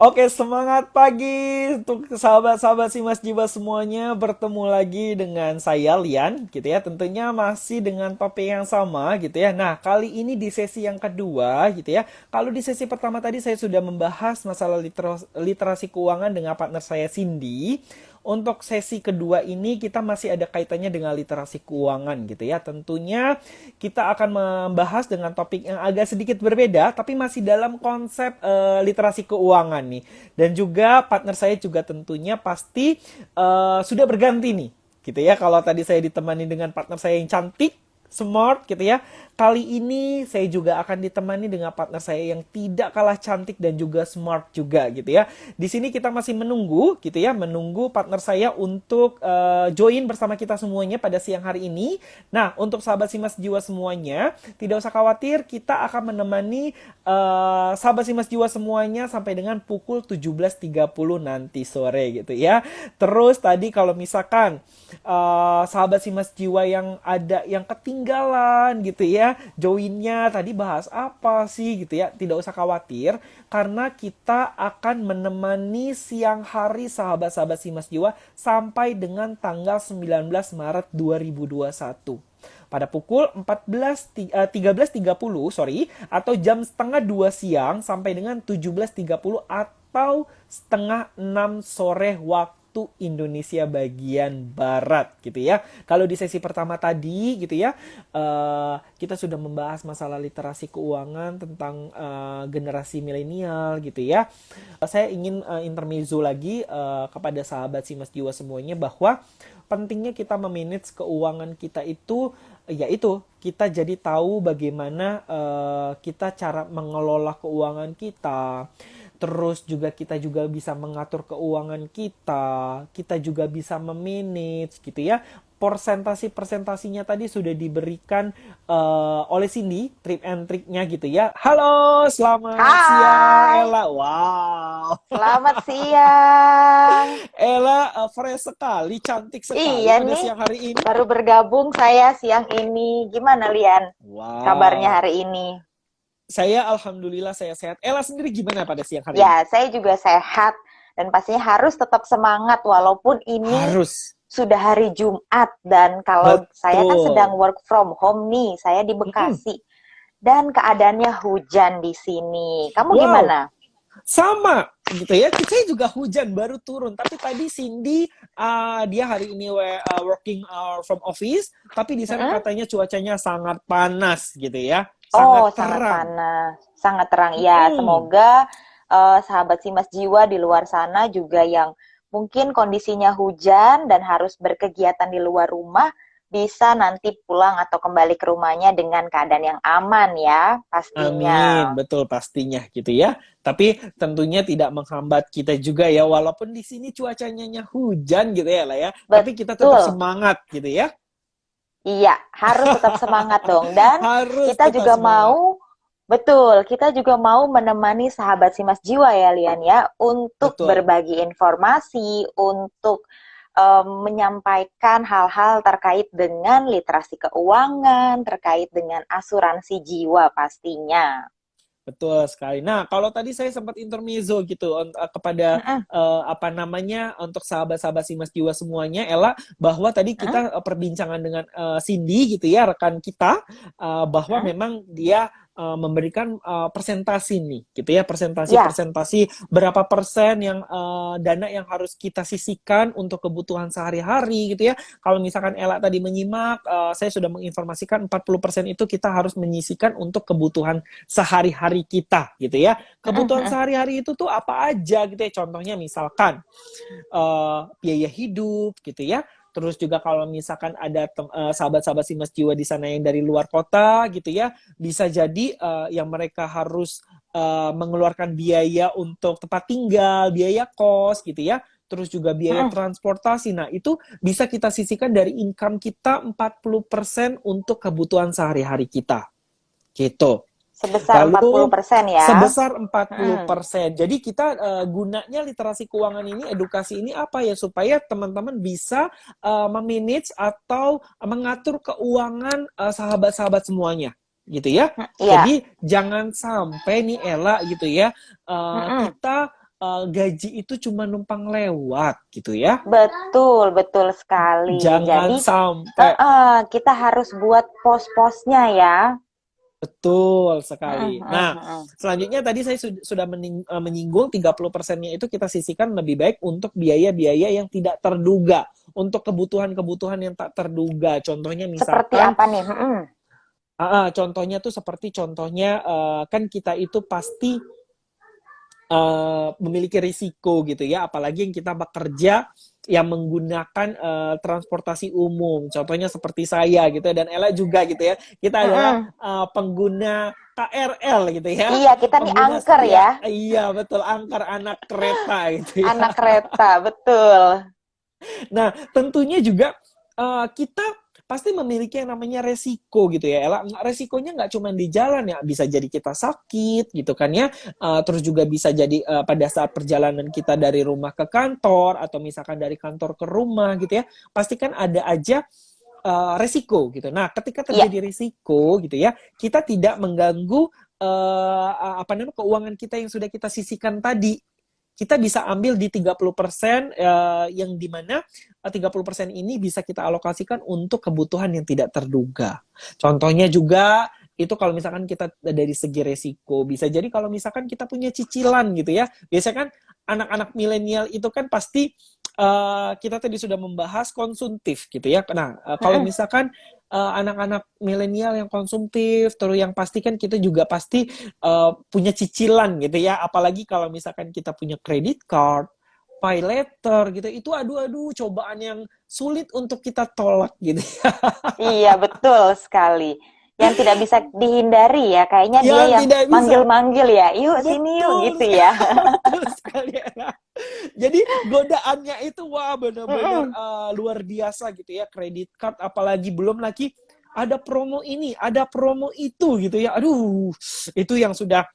Oke, semangat pagi untuk sahabat-sahabat si Mas Jiwa semuanya. Bertemu lagi dengan saya Lian gitu ya. Tentunya masih dengan topik yang sama gitu ya. Nah, kali ini di sesi yang kedua gitu ya. Kalau di sesi pertama tadi saya sudah membahas masalah literasi keuangan dengan partner saya Cindy. Untuk sesi kedua ini kita masih ada kaitannya dengan literasi keuangan gitu ya. Tentunya kita akan membahas dengan topik yang agak sedikit berbeda tapi masih dalam konsep literasi keuangan nih. Dan juga partner saya juga tentunya pasti sudah berganti nih gitu ya. Kalau tadi saya ditemani dengan partner saya yang cantik, smart gitu ya. Kali ini saya juga akan ditemani dengan partner saya yang tidak kalah cantik dan juga smart juga gitu ya. Di sini kita masih menunggu gitu ya, menunggu partner saya untuk join bersama kita semuanya pada siang hari ini. Nah, untuk sahabat Simas Jiwa semuanya, tidak usah khawatir, kita akan menemani sahabat Simas Jiwa semuanya sampai dengan pukul 17.30 nanti sore gitu ya. Terus tadi kalau misalkan sahabat Simas Jiwa yang ada yang ketinggalan gitu ya, joinnya tadi bahas apa sih gitu ya, tidak usah khawatir karena kita akan menemani siang hari sahabat-sahabat Simas Jiwa sampai dengan tanggal 19 Maret 2021 pada pukul 13.30 atau jam setengah 2 siang sampai dengan 17.30 atau setengah 6 sore waktu Indonesia bagian barat gitu ya. Kalau di sesi pertama tadi gitu ya, kita sudah membahas masalah literasi keuangan tentang generasi milenial gitu ya. Saya ingin intermezzo lagi kepada sahabat Simas Jiwa semuanya bahwa pentingnya kita memanage keuangan kita itu, yaitu kita jadi tahu bagaimana kita cara mengelola keuangan kita. Terus juga kita juga bisa mengatur keuangan kita juga bisa memanage gitu ya. Persentasinya tadi sudah diberikan oleh Cindy, trip and triknya gitu ya. Halo, selamat siang Hai, Ella. Wow, selamat siang. Ella fresh sekali, cantik sekali Iya pada nih, siang hari ini. baru bergabung saya siang ini. Gimana Lian? Kabarnya Wow, hari ini? saya alhamdulillah saya sehat. Ella sendiri gimana pada siang hari ini? Ya, saya juga sehat dan pastinya harus tetap semangat walaupun ini Harus, sudah hari Jumat dan kalau saya kan sedang betul. work from home nih, saya di Mm-mm. Bekasi dan keadaannya hujan di sini. Kamu Wow, gimana? sama gitu ya. Saya juga hujan baru turun. Tapi tadi Cindy dia hari ini working from office, tapi di sana Mm-mm. katanya cuacanya sangat panas gitu ya, Oh, sangat sangat terang. panas, sangat terang. Ya, Mm-mm. semoga sahabat Simas Jiwa di luar sana juga yang mungkin kondisinya hujan dan harus berkegiatan di luar rumah bisa nanti pulang atau kembali ke rumahnya dengan keadaan yang aman ya, pastinya. Amin, betul pastinya gitu ya. Tapi tentunya tidak menghambat kita juga ya, walaupun di sini cuacanya hujan gitu ya lah ya. Tapi kita tetap Betul. semangat gitu ya. Iya, harus tetap semangat dong. Dan Harus kita tetap juga semangat. mau, betul, kita juga mau menemani sahabat Simas Jiwa ya, Lian ya, untuk Betul. berbagi informasi, untuk menyampaikan hal-hal terkait dengan literasi keuangan, terkait dengan asuransi jiwa pastinya. Betul sekali. Nah, kalau tadi saya sempat intermezzo gitu kepada Mm-mm, apa namanya untuk sahabat-sahabat Simas Jiwa semuanya, Ella, bahwa tadi mm-mm, kita perbincangan dengan Cindy gitu ya, rekan kita, bahwa mm-mm. memang dia memberikan presentasi nih, gitu ya, Ya, presentasi berapa persen yang dana yang harus kita sisihkan untuk kebutuhan sehari-hari gitu ya. Kalau misalkan Ella tadi menyimak, saya sudah menginformasikan 40% itu kita harus menyisihkan untuk kebutuhan sehari-hari kita gitu ya. mm-mm, Kebutuhan mm-mm. sehari-hari itu tuh apa aja gitu ya. Contohnya misalkan biaya hidup gitu ya. Terus juga kalau misalkan ada sahabat-sahabat Simas Jiwa di sana yang dari luar kota gitu ya, bisa jadi yang mereka harus mengeluarkan biaya untuk tempat tinggal, biaya kos gitu ya. Terus juga biaya Mm-mm. transportasi. Nah, itu bisa kita sisihkan dari income kita 40% untuk kebutuhan sehari-hari kita. Gitu. Sebesar Lalu 40% ya. sebesar empat puluh Mm-mm. persen. Jadi kita gunanya literasi keuangan ini, edukasi ini apa ya? Supaya teman-teman bisa memanage atau mengatur keuangan sahabat-sahabat semuanya gitu ya. Iya. Jadi jangan sampai nih Ella gitu ya, Mm-mm. kita gaji itu cuma numpang lewat gitu ya. Betul, betul sekali. Jangan Jadi, sampai. kita harus buat pos-posnya ya. Betul Mm, sekali. mm, Nah, mm. selanjutnya tadi saya sudah menyinggung 30%-nya itu kita sisihkan lebih baik untuk biaya-biaya yang tidak terduga, untuk kebutuhan-kebutuhan yang tak terduga. Contohnya Seperti misalkan, apa nih? Mm-mm. contohnya tuh seperti contohnya kan kita itu pasti memiliki risiko gitu ya, apalagi yang kita bekerja yang menggunakan transportasi umum, contohnya seperti saya gitu ya, dan Ella juga gitu ya, kita adalah Mm-mm. pengguna KRL gitu ya, Iya, kita nih pengguna angker setia, ya, iya betul, angkar anak kereta gitu ya. anak kereta, betul. Nah, tentunya juga kita pasti memiliki yang namanya resiko gitu ya, Ella. Resikonya nggak cuma di jalan ya, bisa jadi kita sakit gitu kan ya. Terus juga bisa jadi pada saat perjalanan kita dari rumah ke kantor atau misalkan dari kantor ke rumah gitu ya. Pasti kan ada aja resiko gitu. Nah, ketika Iya, terjadi resiko gitu ya, kita tidak mengganggu apa namanya keuangan kita yang sudah kita sisihkan tadi. Kita bisa ambil di 30% yang dimana 30% ini bisa kita alokasikan untuk kebutuhan yang tidak terduga. Contohnya juga itu kalau misalkan kita dari segi resiko, bisa jadi kalau misalkan kita punya cicilan gitu ya. Biasanya kan anak-anak milenial itu kan pasti kita tadi sudah membahas konsumtif gitu ya. Nah, kalau mm-mm. misalkan anak-anak milenial yang konsumtif, terus yang pasti kan kita juga pasti punya cicilan gitu ya. Apalagi kalau misalkan kita punya credit card, pay later gitu, itu aduh cobaan yang sulit untuk kita tolak gitu. Iya, betul sekali. Yang tidak bisa dihindari ya, kayaknya dia Yang yang tidak bisa. manggil-manggil ya, yuk sini yuk Betul, gitu ya. betul sekali. Jadi godaannya itu wah benar-benar Mm-mm. luar biasa gitu ya, kredit card apalagi belum lagi ada promo ini, ada promo itu gitu ya. Aduh, itu yang sudah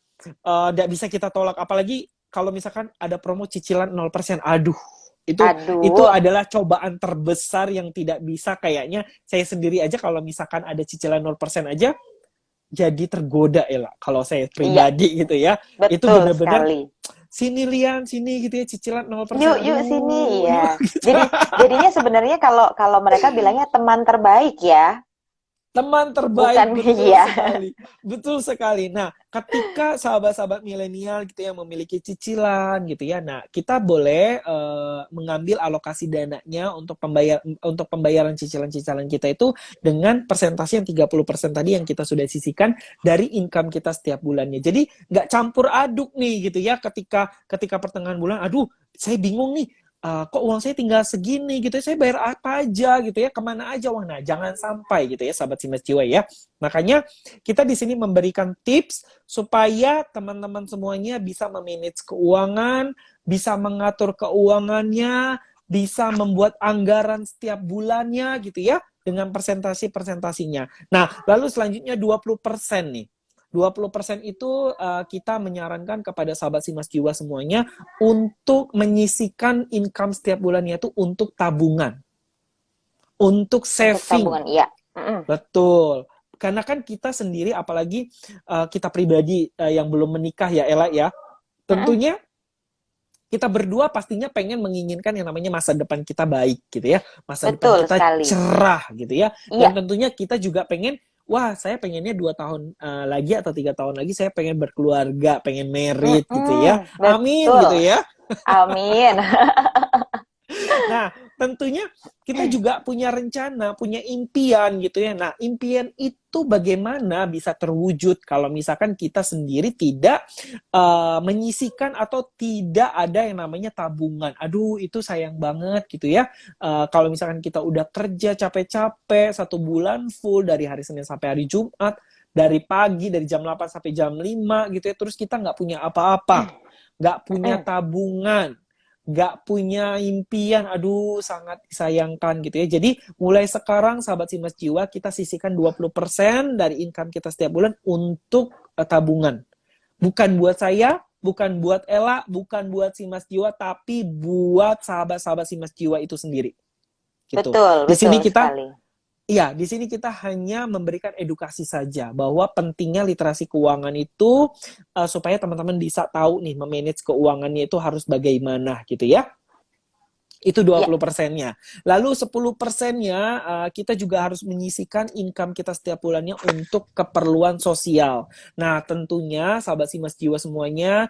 tidak bisa kita tolak apalagi kalau misalkan ada promo cicilan 0%. Aduh, itu Aduh, adalah cobaan terbesar yang tidak bisa kayaknya saya sendiri aja kalau misalkan ada cicilan 0% aja jadi tergoda ya lah kalau saya iya, pribadi gitu ya. Itu betul benar-benar sekali. sini Lian, sini gitu ya cicilan 0%. Yuk, yuk sini Aduh, yuk ya. gitu. Jadinya sebenarnya kalau kalau mereka bilangnya teman terbaik ya, Teman terbaik, bukan betul iya. sekali. Betul sekali. Nah, ketika sahabat-sahabat milenial gitu yang memiliki cicilan gitu ya. Nah, kita boleh mengambil alokasi dananya untuk pembayaran cicilan-cicilan kita itu dengan persentase yang 30% tadi yang kita sudah sisihkan dari income kita setiap bulannya. Jadi, nggak campur aduk nih gitu ya ketika ketika pertengahan bulan, aduh, saya bingung nih kok uang saya tinggal segini gitu ya, saya bayar apa aja gitu ya, kemana aja uang. Nah, jangan sampai gitu ya, sahabat Simas Jiwa ya. Makanya kita di sini memberikan tips supaya teman-teman semuanya bisa memanage keuangan, bisa mengatur keuangannya, bisa membuat anggaran setiap bulannya gitu ya, dengan persentasi-persentasinya. Nah, lalu selanjutnya 20% nih. 20% itu kita menyarankan kepada sahabat Simas Jiwa semuanya untuk menyisihkan income setiap bulannya itu untuk tabungan, untuk Untuk saving. tabungan, iya. Mm-mm. Betul. Karena kan kita sendiri, apalagi kita pribadi yang belum menikah ya Ella ya, Mm-mm. tentunya kita berdua pastinya pengen menginginkan yang namanya masa depan kita baik gitu ya, masa depan Betul kita sekali. cerah gitu ya, dan Iya. tentunya kita juga pengen, wah saya pengennya 2 tahun lagi atau 3 tahun lagi saya pengen berkeluarga, pengen married gitu ya, Mm-mm. amin Betul. gitu ya. Amin. Nah, tentunya kita juga punya rencana, punya impian gitu ya. Nah, impian itu bagaimana bisa terwujud kalau misalkan kita sendiri tidak menyisihkan atau tidak ada yang namanya tabungan. Aduh, itu sayang banget gitu ya. Kalau misalkan kita udah kerja capek-capek 1 bulan full dari hari Senin sampai hari Jumat, dari pagi dari jam 8 sampai jam 5 gitu ya, terus kita nggak punya apa-apa, nggak punya Mm-mm. tabungan, nggak punya impian, aduh sangat disayangkan gitu ya. Jadi mulai sekarang sahabat Simas Jiwa kita sisihkan 20% dari income kita setiap bulan untuk tabungan. Bukan buat saya, bukan buat Ella, bukan buat Simas Jiwa, tapi buat sahabat-sahabat Simas Jiwa itu sendiri. Gitu. Betul, Di betul sini kita sekali. Iya, di sini kita hanya memberikan edukasi saja bahwa pentingnya literasi keuangan itu supaya teman-teman bisa tahu nih memanage keuangannya itu harus bagaimana gitu ya. Itu Ya, 20%-nya. Lalu 10%-nya kita juga harus menyisihkan income kita setiap bulannya untuk keperluan sosial. Nah, tentunya sahabat Simas Jiwa semuanya,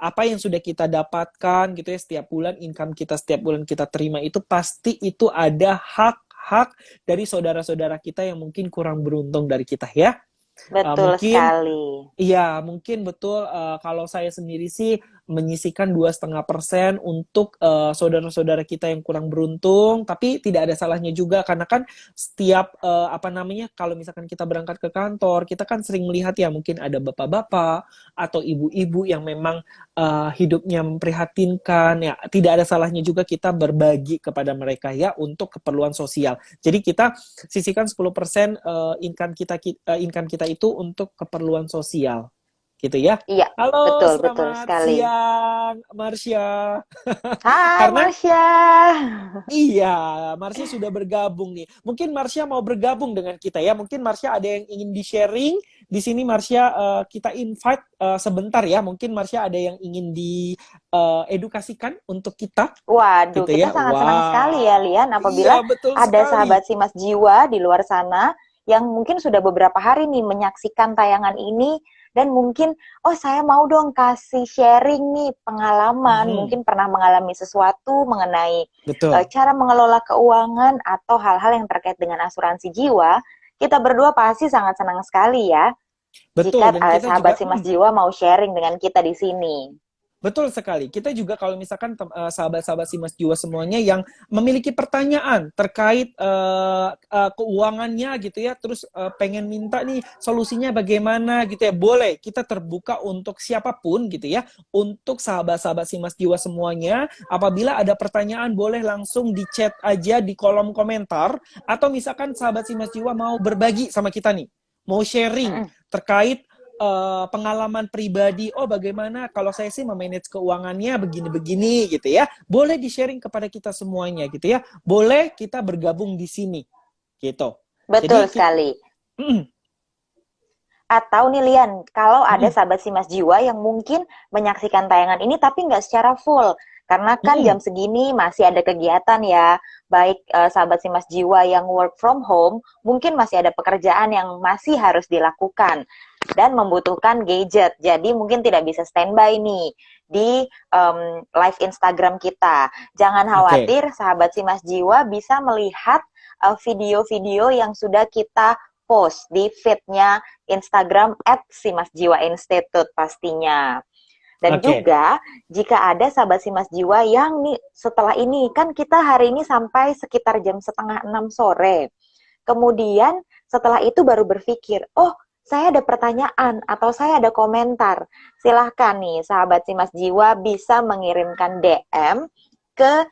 apa yang sudah kita dapatkan gitu ya setiap bulan, income kita setiap bulan kita terima itu pasti itu ada hak-hak dari saudara-saudara kita yang mungkin kurang beruntung dari kita ya. betul Mungkin sekali. iya, mungkin betul. Kalau saya sendiri sih menyisihkan 2,5% untuk saudara-saudara kita yang kurang beruntung, tapi tidak ada salahnya juga karena kan setiap apa namanya, kalau misalkan kita berangkat ke kantor, kita kan sering melihat ya mungkin ada bapak-bapak atau ibu-ibu yang memang hidupnya memprihatinkan ya. Tidak ada salahnya juga kita berbagi kepada mereka ya untuk keperluan sosial. Jadi kita sisihkan 10% income kita itu untuk keperluan sosial gitu ya. Iya, Halo, betul, betul selamat sekali. siang Marsha. Hai, Karena Marsha. iya, Marsha sudah bergabung nih. Mungkin Marsha mau bergabung dengan kita ya. Mungkin Marsha ada yang ingin di-sharing. Di sini Marsha kita invite sebentar ya. Mungkin Marsha ada yang ingin diedukasikan untuk kita Waduh, gitu kita ya. sangat senang sekali ya, Wow. Lian, Iya, apabila betul ada sekali. sahabat Simas Jiwa di luar sana yang mungkin sudah beberapa hari nih menyaksikan tayangan ini dan mungkin, oh saya mau dong kasih sharing nih pengalaman, Mhm, mungkin pernah mengalami sesuatu mengenai betul. cara mengelola keuangan atau hal-hal yang terkait dengan asuransi jiwa. Kita berdua pasti sangat senang sekali ya Betul, jika dan kita sahabat juga Simas Jiwa mau sharing dengan kita di sini. betul sekali. Kita juga kalau misalkan sahabat-sahabat Simas Jiwa semuanya yang memiliki pertanyaan terkait keuangannya gitu ya, terus pengen minta nih solusinya bagaimana gitu ya, boleh kita terbuka untuk siapapun gitu ya, untuk sahabat-sahabat Simas Jiwa semuanya. Apabila ada pertanyaan boleh langsung di chat aja di kolom komentar, atau misalkan sahabat Simas Jiwa mau berbagi sama kita nih, mau sharing terkait pengalaman pribadi, oh bagaimana kalau saya sih memanage keuangannya begini-begini gitu ya, boleh di-sharing kepada kita semuanya gitu ya, boleh kita bergabung di sini gitu. Betul Jadi kita, sekali. Atau nih Lian, kalau ada sahabat Simas Jiwa yang mungkin menyaksikan tayangan ini tapi nggak secara full, karena kan jam segini masih ada kegiatan ya, baik sahabat Simas Jiwa yang work from home, mungkin masih ada pekerjaan yang masih harus dilakukan dan membutuhkan gadget, jadi mungkin tidak bisa standby nih di live Instagram kita. Jangan oke. khawatir, sahabat Simas Jiwa bisa melihat video-video yang sudah kita post di feed-nya Instagram @simasjiwainstitute pastinya. Dan Oke. juga jika ada sahabat Simas Jiwa yang nih setelah ini kan kita hari ini sampai sekitar jam setengah 6 sore. Kemudian setelah itu baru berpikir, oh saya ada pertanyaan atau saya ada komentar. Silahkan nih sahabat Simas Jiwa bisa mengirimkan DM ke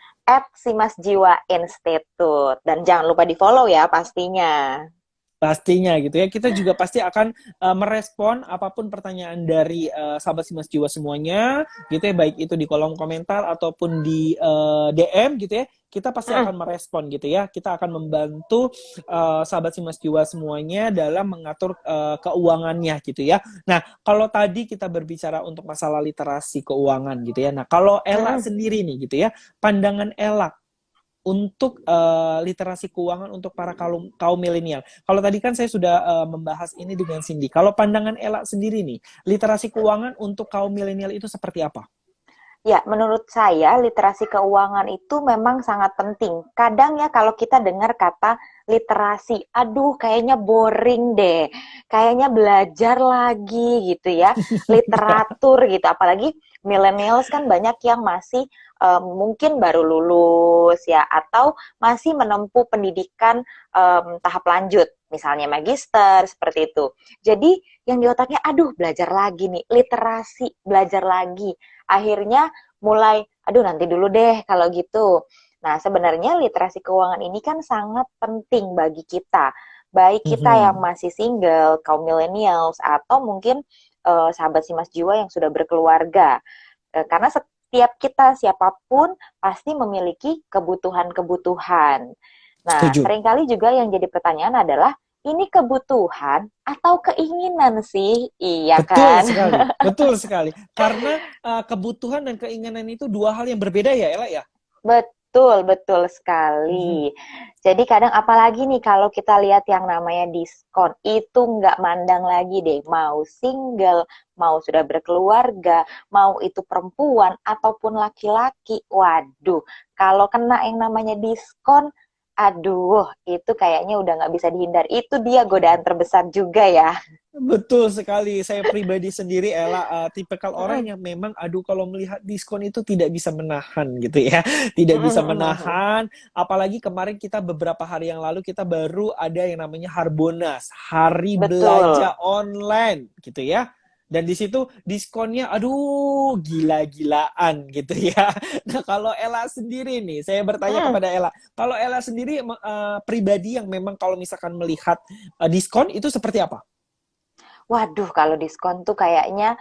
@simasjiwainstitute. Dan jangan lupa di follow ya pastinya. Pastinya gitu ya. Kita juga pasti akan merespon apapun pertanyaan dari sahabat Simas Jiwa semuanya gitu ya, baik itu di kolom komentar ataupun di DM gitu ya. Kita pasti akan merespon gitu ya. Kita akan membantu sahabat Simas Jiwa semuanya dalam mengatur keuangannya gitu ya. Nah, kalau tadi kita berbicara untuk masalah literasi keuangan gitu ya. Nah, kalau Ella sendiri nih gitu ya, pandangan Ella untuk literasi keuangan untuk para kaum kaum milenial. Kalau tadi kan saya sudah membahas ini dengan Cindy. Kalau pandangan Ella sendiri nih, literasi keuangan untuk kaum milenial itu seperti apa? Ya, menurut saya literasi keuangan itu memang sangat penting. Kadang ya kalau kita dengar kata literasi, aduh kayaknya boring deh. Kayaknya belajar lagi gitu ya. Literatur gitu. Apalagi millennials kan banyak yang masih mungkin baru lulus ya atau masih menempuh pendidikan tahap lanjut. Misalnya magister seperti itu. Jadi yang di otaknya aduh belajar lagi nih, literasi, belajar lagi. Akhirnya mulai, aduh nanti dulu deh kalau gitu. Nah, sebenarnya literasi keuangan ini kan sangat penting bagi kita. Baik kita yang Mhm. masih single, kaum millennials, atau mungkin sahabat Simas Jiwa yang sudah berkeluarga. Karena setiap kita, siapapun, pasti memiliki kebutuhan-kebutuhan. Nah, Setuju. seringkali juga yang jadi pertanyaan adalah, ini kebutuhan atau keinginan sih? Iya Betul kan? sekali, betul sekali. Karena kebutuhan dan keinginan itu dua hal yang berbeda ya, Ella ya. Betul, betul Mhm. sekali. Jadi kadang apalagi nih kalau kita lihat yang namanya diskon, itu nggak mandang lagi deh, mau single, mau sudah berkeluarga, mau itu perempuan ataupun laki-laki. Waduh, kalau kena yang namanya diskon, aduh, itu kayaknya udah nggak bisa dihindar. Itu dia godaan terbesar juga ya. Betul sekali. Saya pribadi sendiri, Ella, tipikal orang Mm-mm. yang memang, aduh, kalau melihat diskon itu tidak bisa menahan gitu ya. Tidak bisa Mm-mm. menahan. Apalagi kemarin kita beberapa hari yang lalu kita baru ada yang namanya Harbolnas, Hari Betul. Belanja Online gitu ya. Dan di situ diskonnya, aduh, gila-gilaan gitu ya. Nah, kalau Ella sendiri nih, saya bertanya Mm. kepada Ella, kalau Ella sendiri pribadi yang memang kalau misalkan melihat diskon itu seperti apa? Waduh, kalau diskon tuh kayaknya,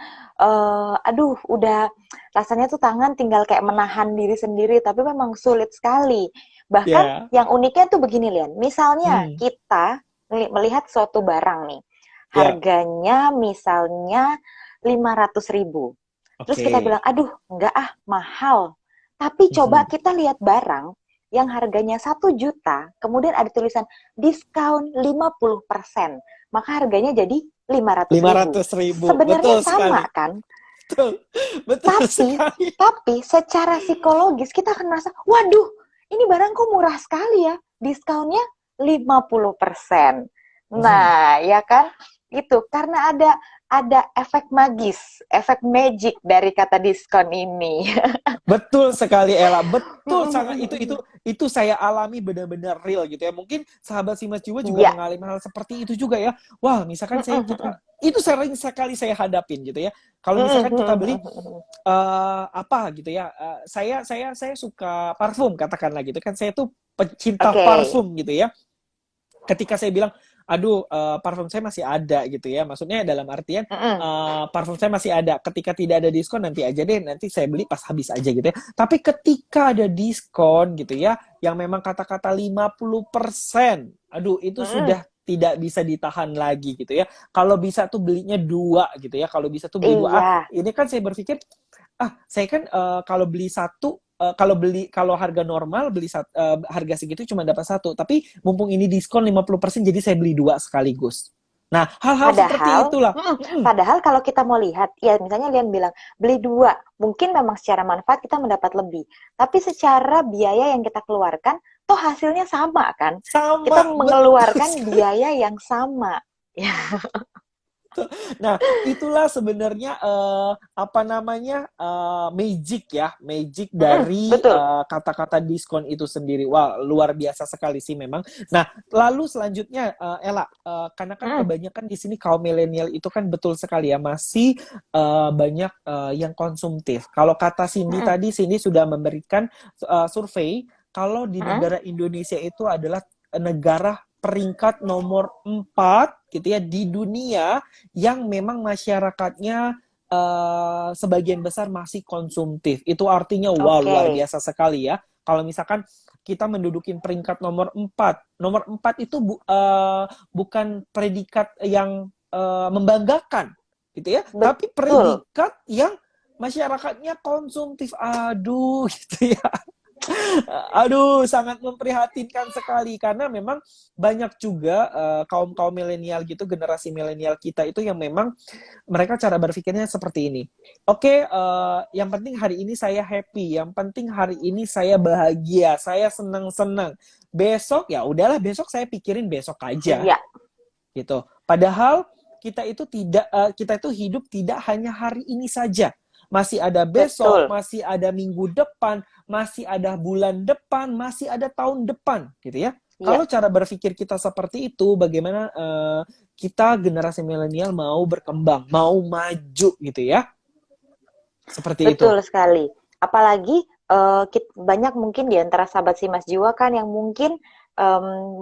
aduh, udah rasanya tuh tangan tinggal kayak menahan diri sendiri, tapi memang sulit sekali. Ya. Bahkan yang uniknya tuh begini, Lian. Misalnya Hmm, kita melihat suatu barang nih, ya, harganya misalnya 500.000. Terus kita oke. bilang, aduh, enggak ah, mahal. Tapi coba Mhm. kita lihat barang yang harganya 1 juta, kemudian ada tulisan diskon 50%, maka harganya jadi 500.000. 500.000, Sebenarnya betul sama sekali. kan? Betul, betul Tapi, sekali. tapi secara psikologis kita akan merasa, waduh, ini barang kok murah sekali ya, diskonnya 50%. Mhm. Nah, ya kan? Itu karena ada efek magis, efek magic dari kata diskon ini. Betul sekali, Ella. Betul sangat itu saya alami benar-benar real gitu ya. Mungkin sahabat Simas Jiwa juga Iya. mengalami hal seperti itu juga ya. Wah, misalkan itu sering sekali saya hadapin gitu ya. Kalau misalkan kita beli apa gitu ya. Saya suka parfum katakanlah gitu kan. Saya tuh pecinta Oke. parfum gitu ya. Ketika saya bilang, aduh, parfum saya masih ada gitu ya. Maksudnya dalam artian parfum saya masih ada. Ketika tidak ada diskon nanti aja deh, nanti saya beli pas habis aja gitu ya. Tapi ketika ada diskon gitu ya, yang memang kata-kata 50%, aduh itu sudah tidak bisa ditahan lagi gitu ya. Kalau bisa tuh belinya dua gitu ya. Kalau bisa tuh beli dua. Ah, Iya, ini kan saya berpikir, saya kan kalau beli satu, kalau harga normal beli harga segitu cuma dapat satu, tapi mumpung ini diskon 50% jadi saya beli dua sekaligus. Nah, hal-hal seperti padahal, itulah. Mm-mm. padahal kalau kita mau lihat, ya misalnya Lian bilang beli dua, mungkin memang secara manfaat kita mendapat lebih, tapi secara biaya yang kita keluarkan, toh hasilnya sama kan? Kita Sama, betul mengeluarkan sekali. biaya yang sama. Ya, Nah, itulah sebenarnya apa namanya magic ya, magic dari betul. kata-kata diskon itu sendiri. Wah, luar biasa sekali sih memang. Nah, lalu selanjutnya Ella, karena kan Mm, kebanyakan di sini kaum milenial itu kan betul sekali ya masih banyak yang konsumtif. Kalau kata Cindy mm, tadi, Cindy sudah memberikan survei kalau di mm. negara Indonesia itu adalah negara peringkat nomor 4 gitu ya di dunia yang memang masyarakatnya sebagian besar masih konsumtif. Itu artinya wow Oke. luar biasa sekali ya. Kalau misalkan kita mendudukin peringkat nomor 4. Nomor 4 itu bukan predikat yang membanggakan gitu ya, tapi Betul. predikat yang masyarakatnya konsumtif. Aduh gitu ya. Aduh, sangat memprihatinkan sekali karena memang banyak juga kaum-kaum milenial gitu, generasi milenial kita itu yang memang mereka cara berpikirnya seperti ini. Oke, yang penting hari ini saya happy, yang penting hari ini saya bahagia, saya senang-senang. Besok ya udahlah, besok saya pikirin besok aja Iya, gitu. Padahal kita itu hidup tidak hanya hari ini saja. Masih ada besok, betul. masih ada minggu depan, masih ada bulan depan, masih ada tahun depan, gitu ya. Iya, Kalau cara berpikir kita seperti itu, bagaimana kita generasi milenial mau berkembang, mau maju gitu ya. Seperti itu. betul sekali. Apalagi banyak mungkin di antara sahabat si Mas Jiwa kan yang mungkin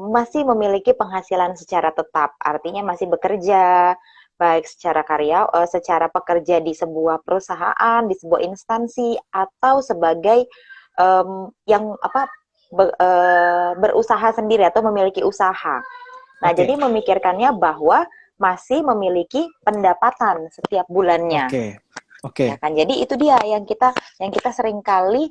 masih memiliki penghasilan secara tetap, artinya masih bekerja, baik secara secara pekerja di sebuah perusahaan, di sebuah instansi, atau sebagai yang apa? berusaha sendiri atau memiliki usaha. Nah, Oke, jadi memikirkannya bahwa masih memiliki pendapatan setiap bulannya, oke, oke. ya kan? Jadi itu dia yang kita seringkali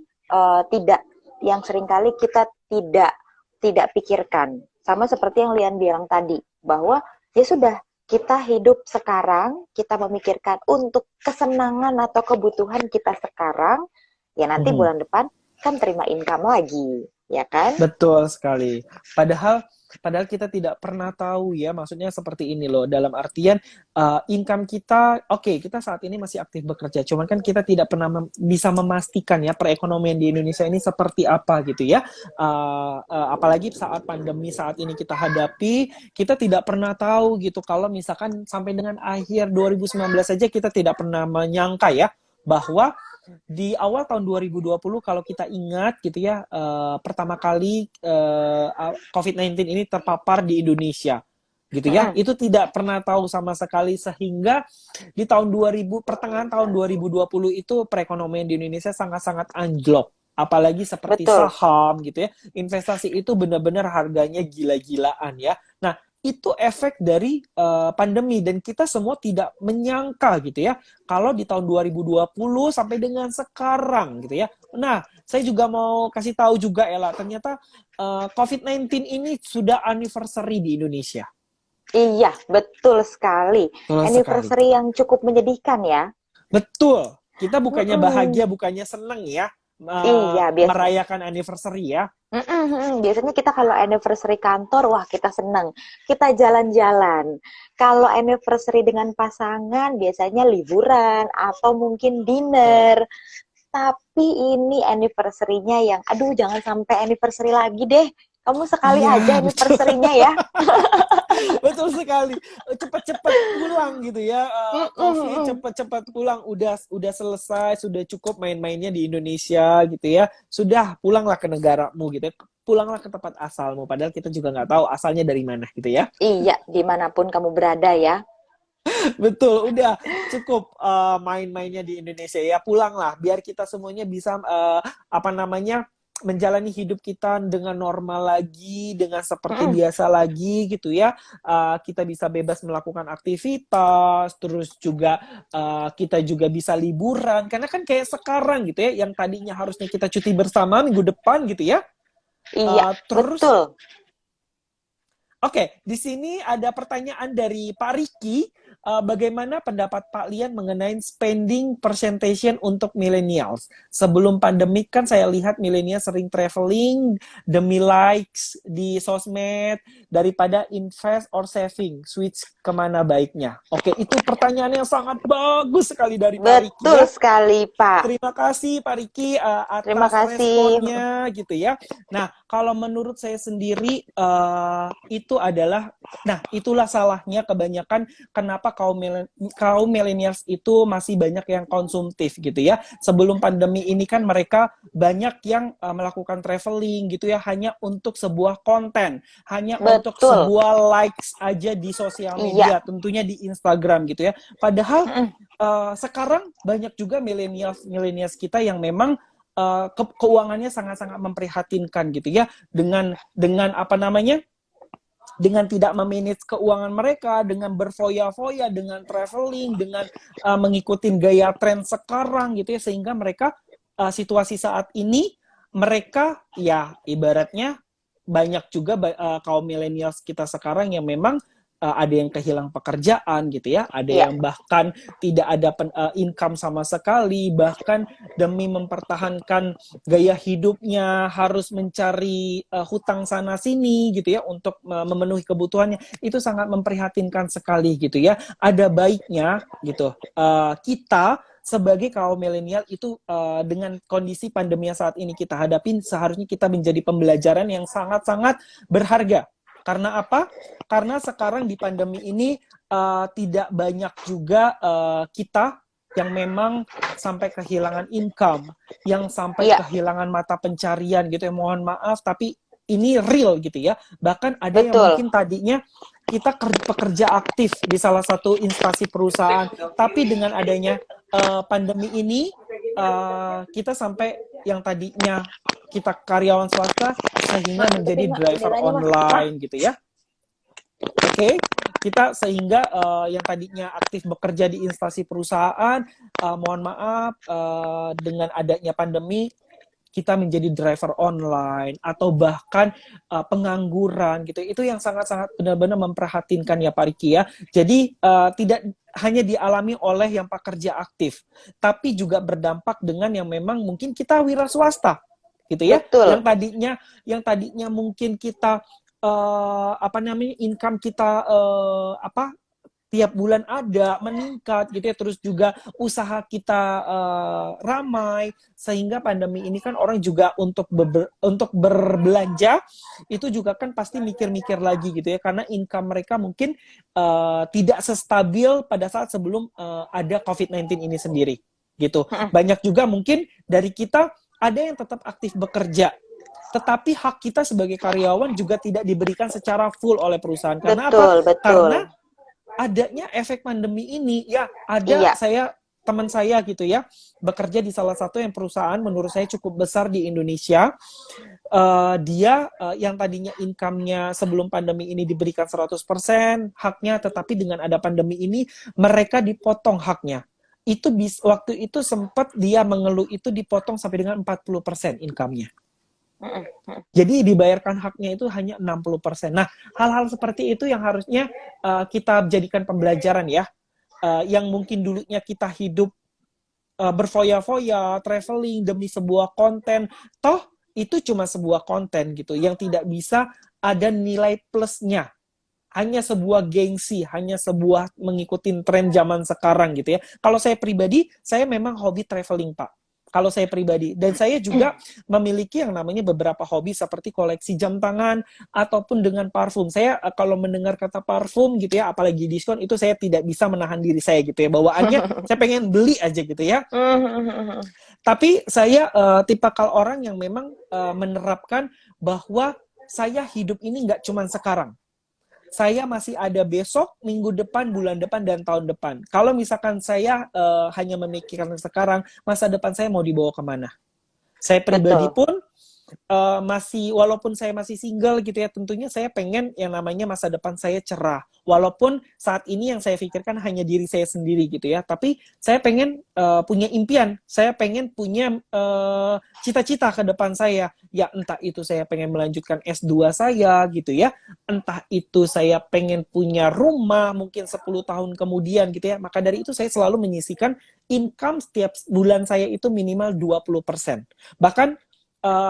tidak, yang seringkali kita tidak pikirkan. Sama seperti yang Lian bilang tadi, bahwa ya sudah, kita hidup sekarang, kita memikirkan untuk kesenangan atau kebutuhan kita sekarang, ya nanti Mhm. bulan depan kan terima income lagi, ya kan? Betul sekali. Padahal kita tidak pernah tahu ya, maksudnya seperti ini loh. Dalam artian income kita, oke, kita saat ini masih aktif bekerja. Cuman kan kita tidak pernah bisa memastikan ya perekonomian di Indonesia ini seperti apa gitu ya. Apalagi saat pandemi saat ini kita hadapi, kita tidak pernah tahu gitu. Kalau misalkan sampai dengan akhir 2019 saja kita tidak pernah menyangka ya bahwa di awal tahun 2020 kalau kita ingat gitu ya, pertama kali COVID-19 ini terpapar di Indonesia gitu ya, Mm-mm. itu tidak pernah tahu sama sekali, sehingga di tahun 2000, pertengahan tahun 2020 itu perekonomian di Indonesia sangat-sangat anjlok, apalagi seperti Betul. saham gitu ya, investasi itu benar-benar harganya gila-gilaan ya. Nah, itu efek dari pandemi, dan kita semua tidak menyangka gitu ya kalau di tahun 2020 sampai dengan sekarang gitu ya. Nah, saya juga mau kasih tahu juga Ella, ternyata COVID-19 ini sudah anniversary di Indonesia. Iya, betul sekali. Betul sekali. Anniversary yang cukup menyedihkan ya. Betul. Kita bukannya bahagia, Mm-mm. bukannya seneng ya, Iya, biasa. merayakan anniversary ya. Biasanya kita kalau anniversary kantor, wah kita seneng. Kita jalan-jalan. Kalau anniversary dengan pasangan, biasanya liburan atau mungkin Betul. dinner. Tapi ini anniversary-nya yang, aduh jangan sampai anniversary lagi deh. Kamu sekali aja Iya, betul. anniversary-nya ya. Betul sekali. Cepat-cepat pulang gitu ya. Covid cepat-cepat pulang. Udah selesai, sudah cukup main-mainnya di Indonesia gitu ya. Sudah pulanglah ke negaramu gitu ya. Pulanglah ke tempat asalmu. Padahal kita juga nggak tahu asalnya dari mana gitu ya. Iya, dimanapun kamu berada ya. Betul, udah cukup main-mainnya di Indonesia ya. Pulanglah biar kita semuanya bisa apa namanya, menjalani hidup kita dengan normal lagi, dengan seperti Mm-mm. biasa lagi gitu ya. Kita bisa bebas melakukan aktivitas, terus juga kita juga bisa liburan. Karena kan kayak sekarang gitu ya, yang tadinya harusnya kita cuti bersama minggu depan gitu ya. Iya, Terus betul. Oke, di sini ada pertanyaan dari Pak Riki. Bagaimana pendapat Pak Lian mengenai spending percentage untuk millennials? Sebelum pandemik kan saya lihat millennials sering traveling demi likes di sosmed daripada invest or saving. Switch kemana baiknya? Oke, itu pertanyaan yang sangat bagus sekali dari Pak Riki Betul ya. sekali, Pak. Terima kasih Pak Riki Terima atas kasih. responnya gitu ya. Nah, kalau menurut saya sendiri itu adalah, nah itulah salahnya kebanyakan kenapa kaum millennials itu masih banyak yang konsumtif gitu ya. Sebelum pandemi ini kan mereka banyak yang melakukan traveling gitu ya, hanya untuk sebuah konten, hanya untuk Betul. sebuah likes aja di sosial Iya. media, tentunya di Instagram gitu ya. Padahal Mm-mm. sekarang banyak juga milenials kita yang memang keuangannya sangat-sangat memprihatinkan gitu ya, dengan apa namanya, dengan tidak memanage keuangan mereka, dengan berfoya-foya, dengan traveling, dengan mengikuti gaya tren sekarang gitu ya, sehingga mereka situasi saat ini mereka ya ibaratnya banyak juga kaum milenials kita sekarang yang memang ada yang kehilang pekerjaan gitu ya, ada Iya. yang bahkan tidak ada income sama sekali, bahkan demi mempertahankan gaya hidupnya harus mencari hutang sana sini gitu ya untuk memenuhi kebutuhannya. Itu sangat memprihatinkan sekali gitu ya. Ada baiknya gitu kita sebagai kaum milenial itu dengan kondisi pandemi yang saat ini kita hadapin, seharusnya kita menjadi pembelajaran yang sangat-sangat berharga. Karena apa? Karena sekarang di pandemi ini tidak banyak juga kita yang memang sampai kehilangan income, yang sampai Iya, kehilangan mata pencarian gitu ya. Mohon maaf, tapi ini real gitu ya. Bahkan ada yang betul. mungkin tadinya kita pekerja aktif di salah satu instansi perusahaan, tapi dengan adanya pandemi ini kita sampai yang tadinya kita karyawan swasta sehingga menjadi driver online gitu ya. Oke, kita sehingga yang tadinya aktif bekerja di instansi perusahaan, mohon maaf, dengan adanya pandemi, kita menjadi driver online atau bahkan pengangguran gitu. Itu yang sangat-sangat benar-benar memprihatinkan ya Pak Riki ya. Jadi tidak hanya dialami oleh yang pekerja aktif, tapi juga berdampak dengan yang memang mungkin kita wira swasta gitu ya. Betul. Yang tadinya mungkin kita income kita tiap bulan ada meningkat gitu ya, terus juga usaha kita ramai, sehingga pandemi ini kan orang juga untuk berbelanja itu juga kan pasti mikir-mikir lagi gitu ya, karena income mereka mungkin tidak sestabil pada saat sebelum ada COVID-19 ini sendiri gitu. Banyak juga mungkin dari kita ada yang tetap aktif bekerja, tetapi hak kita sebagai karyawan juga tidak diberikan secara full oleh perusahaan. Karena betul, apa? Betul. Karena adanya efek pandemi ini, ya ada teman saya gitu ya, bekerja di salah satu yang perusahaan menurut saya cukup besar di Indonesia. Dia yang tadinya income-nya sebelum pandemi ini diberikan 100% haknya, tetapi dengan ada pandemi ini mereka dipotong haknya. Itu waktu itu sempat dia mengeluh itu dipotong sampai dengan 40% income-nya. Jadi dibayarkan haknya itu hanya 60%. Nah, hal-hal seperti itu yang harusnya kita jadikan pembelajaran ya. Yang mungkin dulunya kita hidup berfoya-foya, traveling demi sebuah konten, toh itu cuma sebuah konten gitu, yang tidak bisa ada nilai plusnya. Hanya sebuah gengsi, hanya sebuah mengikuti tren zaman sekarang gitu ya. Kalau saya pribadi, saya memang hobi traveling, Pak. Kalau saya pribadi, dan saya juga memiliki yang namanya beberapa hobi seperti koleksi jam tangan ataupun dengan parfum. Saya kalau mendengar kata parfum gitu ya, apalagi diskon, itu saya tidak bisa menahan diri saya gitu ya. Bawaannya saya pengen beli aja gitu ya. Tapi saya tipikal orang yang memang menerapkan bahwa saya hidup ini nggak cuma sekarang. Saya masih ada besok, minggu depan, bulan depan, dan tahun depan. Kalau misalkan saya hanya memikirkan sekarang, masa depan saya mau dibawa kemana? Saya pribadi pun walaupun saya masih single gitu ya, tentunya saya pengen yang namanya masa depan saya cerah. Walaupun saat ini yang saya pikirkan hanya diri saya sendiri gitu ya, tapi saya pengen punya impian, saya pengen punya cita-cita ke depan saya. Ya entah itu saya pengen melanjutkan S2 saya gitu ya, entah itu saya pengen punya rumah mungkin 10 tahun kemudian gitu ya. Maka dari itu saya selalu menyisihkan income setiap bulan saya itu minimal 20%. Bahkan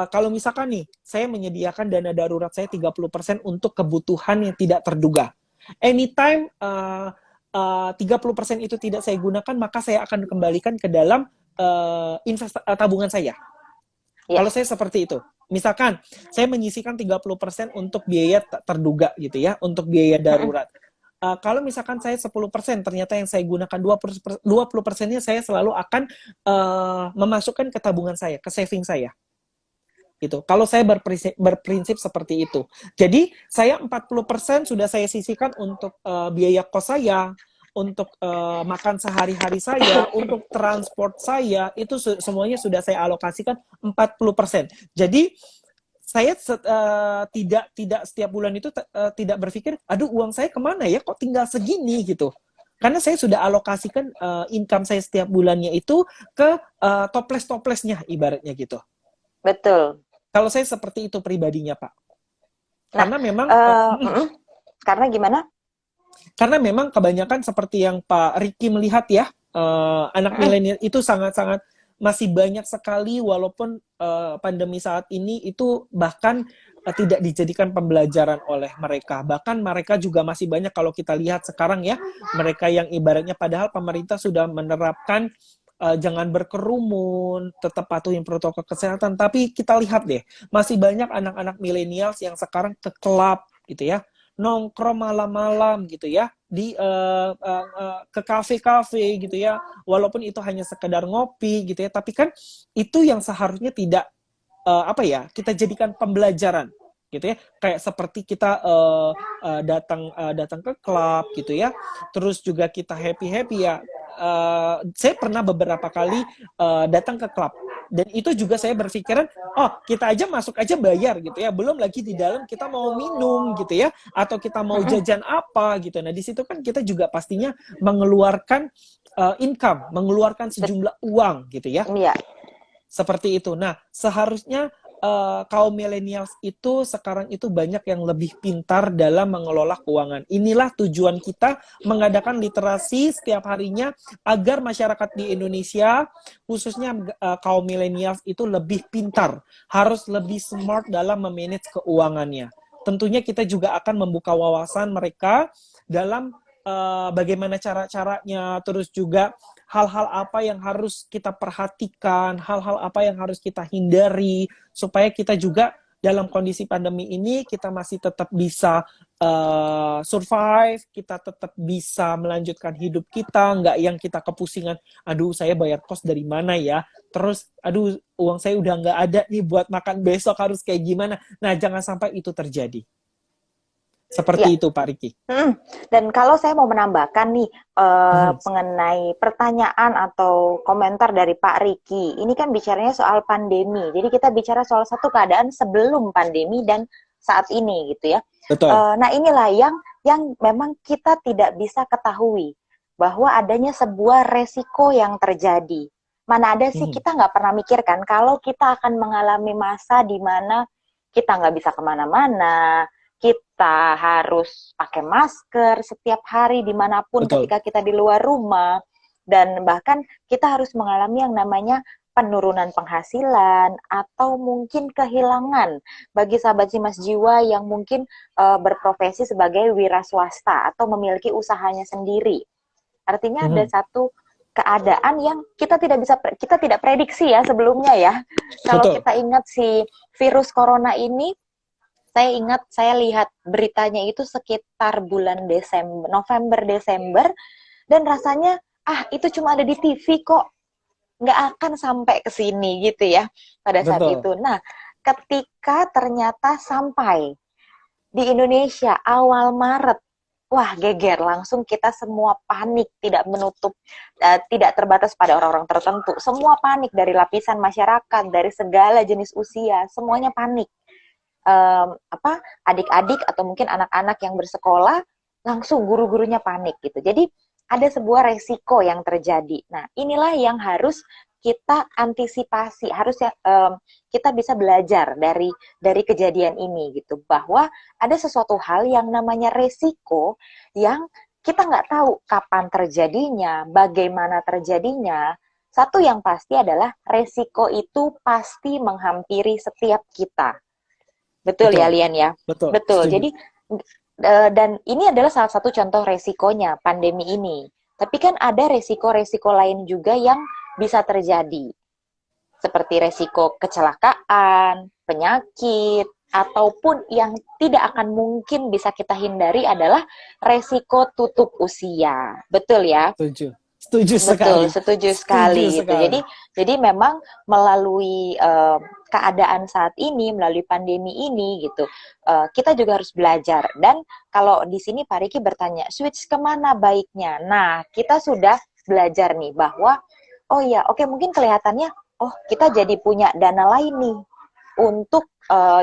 kalau misalkan nih, saya menyediakan dana darurat saya 30% untuk kebutuhan yang tidak terduga. Anytime 30% itu tidak saya gunakan, maka saya akan kembalikan ke dalam tabungan saya. Kalau saya seperti itu. Misalkan, saya menyisihkan 30% untuk biaya terduga gitu ya, untuk biaya darurat. Kalau misalkan saya 10%, ternyata yang saya gunakan 20%-nya saya selalu akan memasukkan ke tabungan saya, ke saving saya. Gitu. Kalau saya berprinsip seperti itu. Jadi, saya 40% sudah saya sisihkan untuk biaya kos saya, untuk makan sehari-hari saya, untuk transport saya, itu semuanya sudah saya alokasikan 40%. Jadi, saya tidak setiap bulan itu tidak berpikir, aduh uang saya kemana ya, kok tinggal segini gitu. Karena saya sudah alokasikan income saya setiap bulannya itu ke toples-toplesnya ibaratnya gitu. Betul. Kalau saya seperti itu pribadinya, Pak. Karena memang karena gimana? Karena memang kebanyakan seperti yang Pak Riki melihat ya, anak milenial itu sangat-sangat masih banyak sekali, walaupun pandemi saat ini itu bahkan tidak dijadikan pembelajaran oleh mereka. Bahkan mereka juga masih banyak, kalau kita lihat sekarang ya, mereka yang ibaratnya padahal pemerintah sudah menerapkan jangan berkerumun, tetap patuhin protokol kesehatan, tapi kita lihat deh, masih banyak anak-anak milenial yang sekarang ke klub gitu ya, nongkrong malam-malam gitu ya, di ke kafe-kafe gitu ya, walaupun itu hanya sekedar ngopi gitu ya, tapi kan itu yang seharusnya tidak kita jadikan pembelajaran gitu ya, kayak seperti kita datang ke klub gitu ya, terus juga kita happy ya. saya pernah beberapa kali datang ke klub, dan itu juga saya berpikiran, oh kita aja masuk aja bayar gitu ya, belum lagi di dalam kita mau minum gitu ya, atau kita mau Mm-mm. jajan apa gitu. Nah di situ kan kita juga pastinya mengeluarkan income, mengeluarkan Bet- sejumlah uang gitu ya, Iya, seperti itu. Nah, seharusnya kaum milenials itu sekarang itu banyak yang lebih pintar dalam mengelola keuangan. Inilah tujuan kita mengadakan literasi setiap harinya agar masyarakat di Indonesia, khususnya kaum milenials itu lebih pintar, harus lebih smart dalam memanage keuangannya. Tentunya kita juga akan membuka wawasan mereka dalam bagaimana cara-caranya, terus juga hal-hal apa yang harus kita perhatikan, hal-hal apa yang harus kita hindari, supaya kita juga dalam kondisi pandemi ini kita masih tetap bisa survive, kita tetap bisa melanjutkan hidup kita, nggak yang kita kepusingan, aduh saya bayar kos dari mana ya, terus aduh uang saya udah nggak ada nih buat makan besok harus kayak gimana. Nah jangan sampai itu terjadi. iya. Seperti itu Pak Riki. Dan kalau saya mau menambahkan nih Mhm. mengenai pertanyaan atau komentar dari Pak Riki, ini kan bicaranya soal pandemi. Jadi kita bicara soal satu keadaan sebelum pandemi dan saat ini gitu ya. Betul. Nah inilah yang memang kita tidak bisa ketahui bahwa adanya sebuah resiko yang terjadi. Mana ada sih Mhm. kita nggak pernah mikirkan kalau kita akan mengalami masa di mana kita nggak bisa kemana-mana, kita harus pakai masker setiap hari dimanapun Betul. ketika kita di luar rumah, dan bahkan kita harus mengalami yang namanya penurunan penghasilan atau mungkin kehilangan bagi sahabat Simas Jiwa yang mungkin berprofesi sebagai wira swasta atau memiliki usahanya sendiri. Artinya ada Mhm. satu keadaan yang kita tidak prediksi ya sebelumnya ya. Kalau Betul. kita ingat si virus corona ini, saya ingat saya lihat beritanya itu sekitar bulan Desember, November Desember, dan rasanya itu cuma ada di TV kok, nggak akan sampai ke sini gitu ya pada saat Betul. itu. Nah, ketika ternyata sampai di Indonesia awal Maret, wah geger, langsung kita semua panik, tidak terbatas pada orang-orang tertentu, semua panik dari lapisan masyarakat, dari segala jenis usia, semuanya panik. Adik-adik atau mungkin anak-anak yang bersekolah, langsung guru-gurunya panik gitu. Jadi ada sebuah resiko yang terjadi. Nah, inilah yang harus kita antisipasi, harusnya kita bisa belajar dari kejadian ini gitu, bahwa ada sesuatu hal yang namanya resiko yang kita nggak tahu kapan terjadinya, bagaimana terjadinya. Satu yang pasti adalah resiko itu pasti menghampiri setiap kita. Betul ya, Betul. Lian ya? Betul. Betul. Setuju. Jadi, dan ini adalah salah satu contoh resikonya pandemi ini. Tapi kan ada resiko-resiko lain juga yang bisa terjadi. Seperti resiko kecelakaan, penyakit, ataupun yang tidak akan mungkin bisa kita hindari adalah resiko tutup usia. Betul ya? Setuju. Setuju sekali. Betul, setuju Setuju sekali gitu. sekali. Jadi memang melalui keadaan saat ini, melalui pandemi ini gitu, kita juga harus belajar. Dan kalau di sini Pak Riki bertanya, switch kemana baiknya? Nah, kita sudah belajar nih bahwa, oh ya, oke mungkin kelihatannya, oh kita jadi punya dana lain nih untuk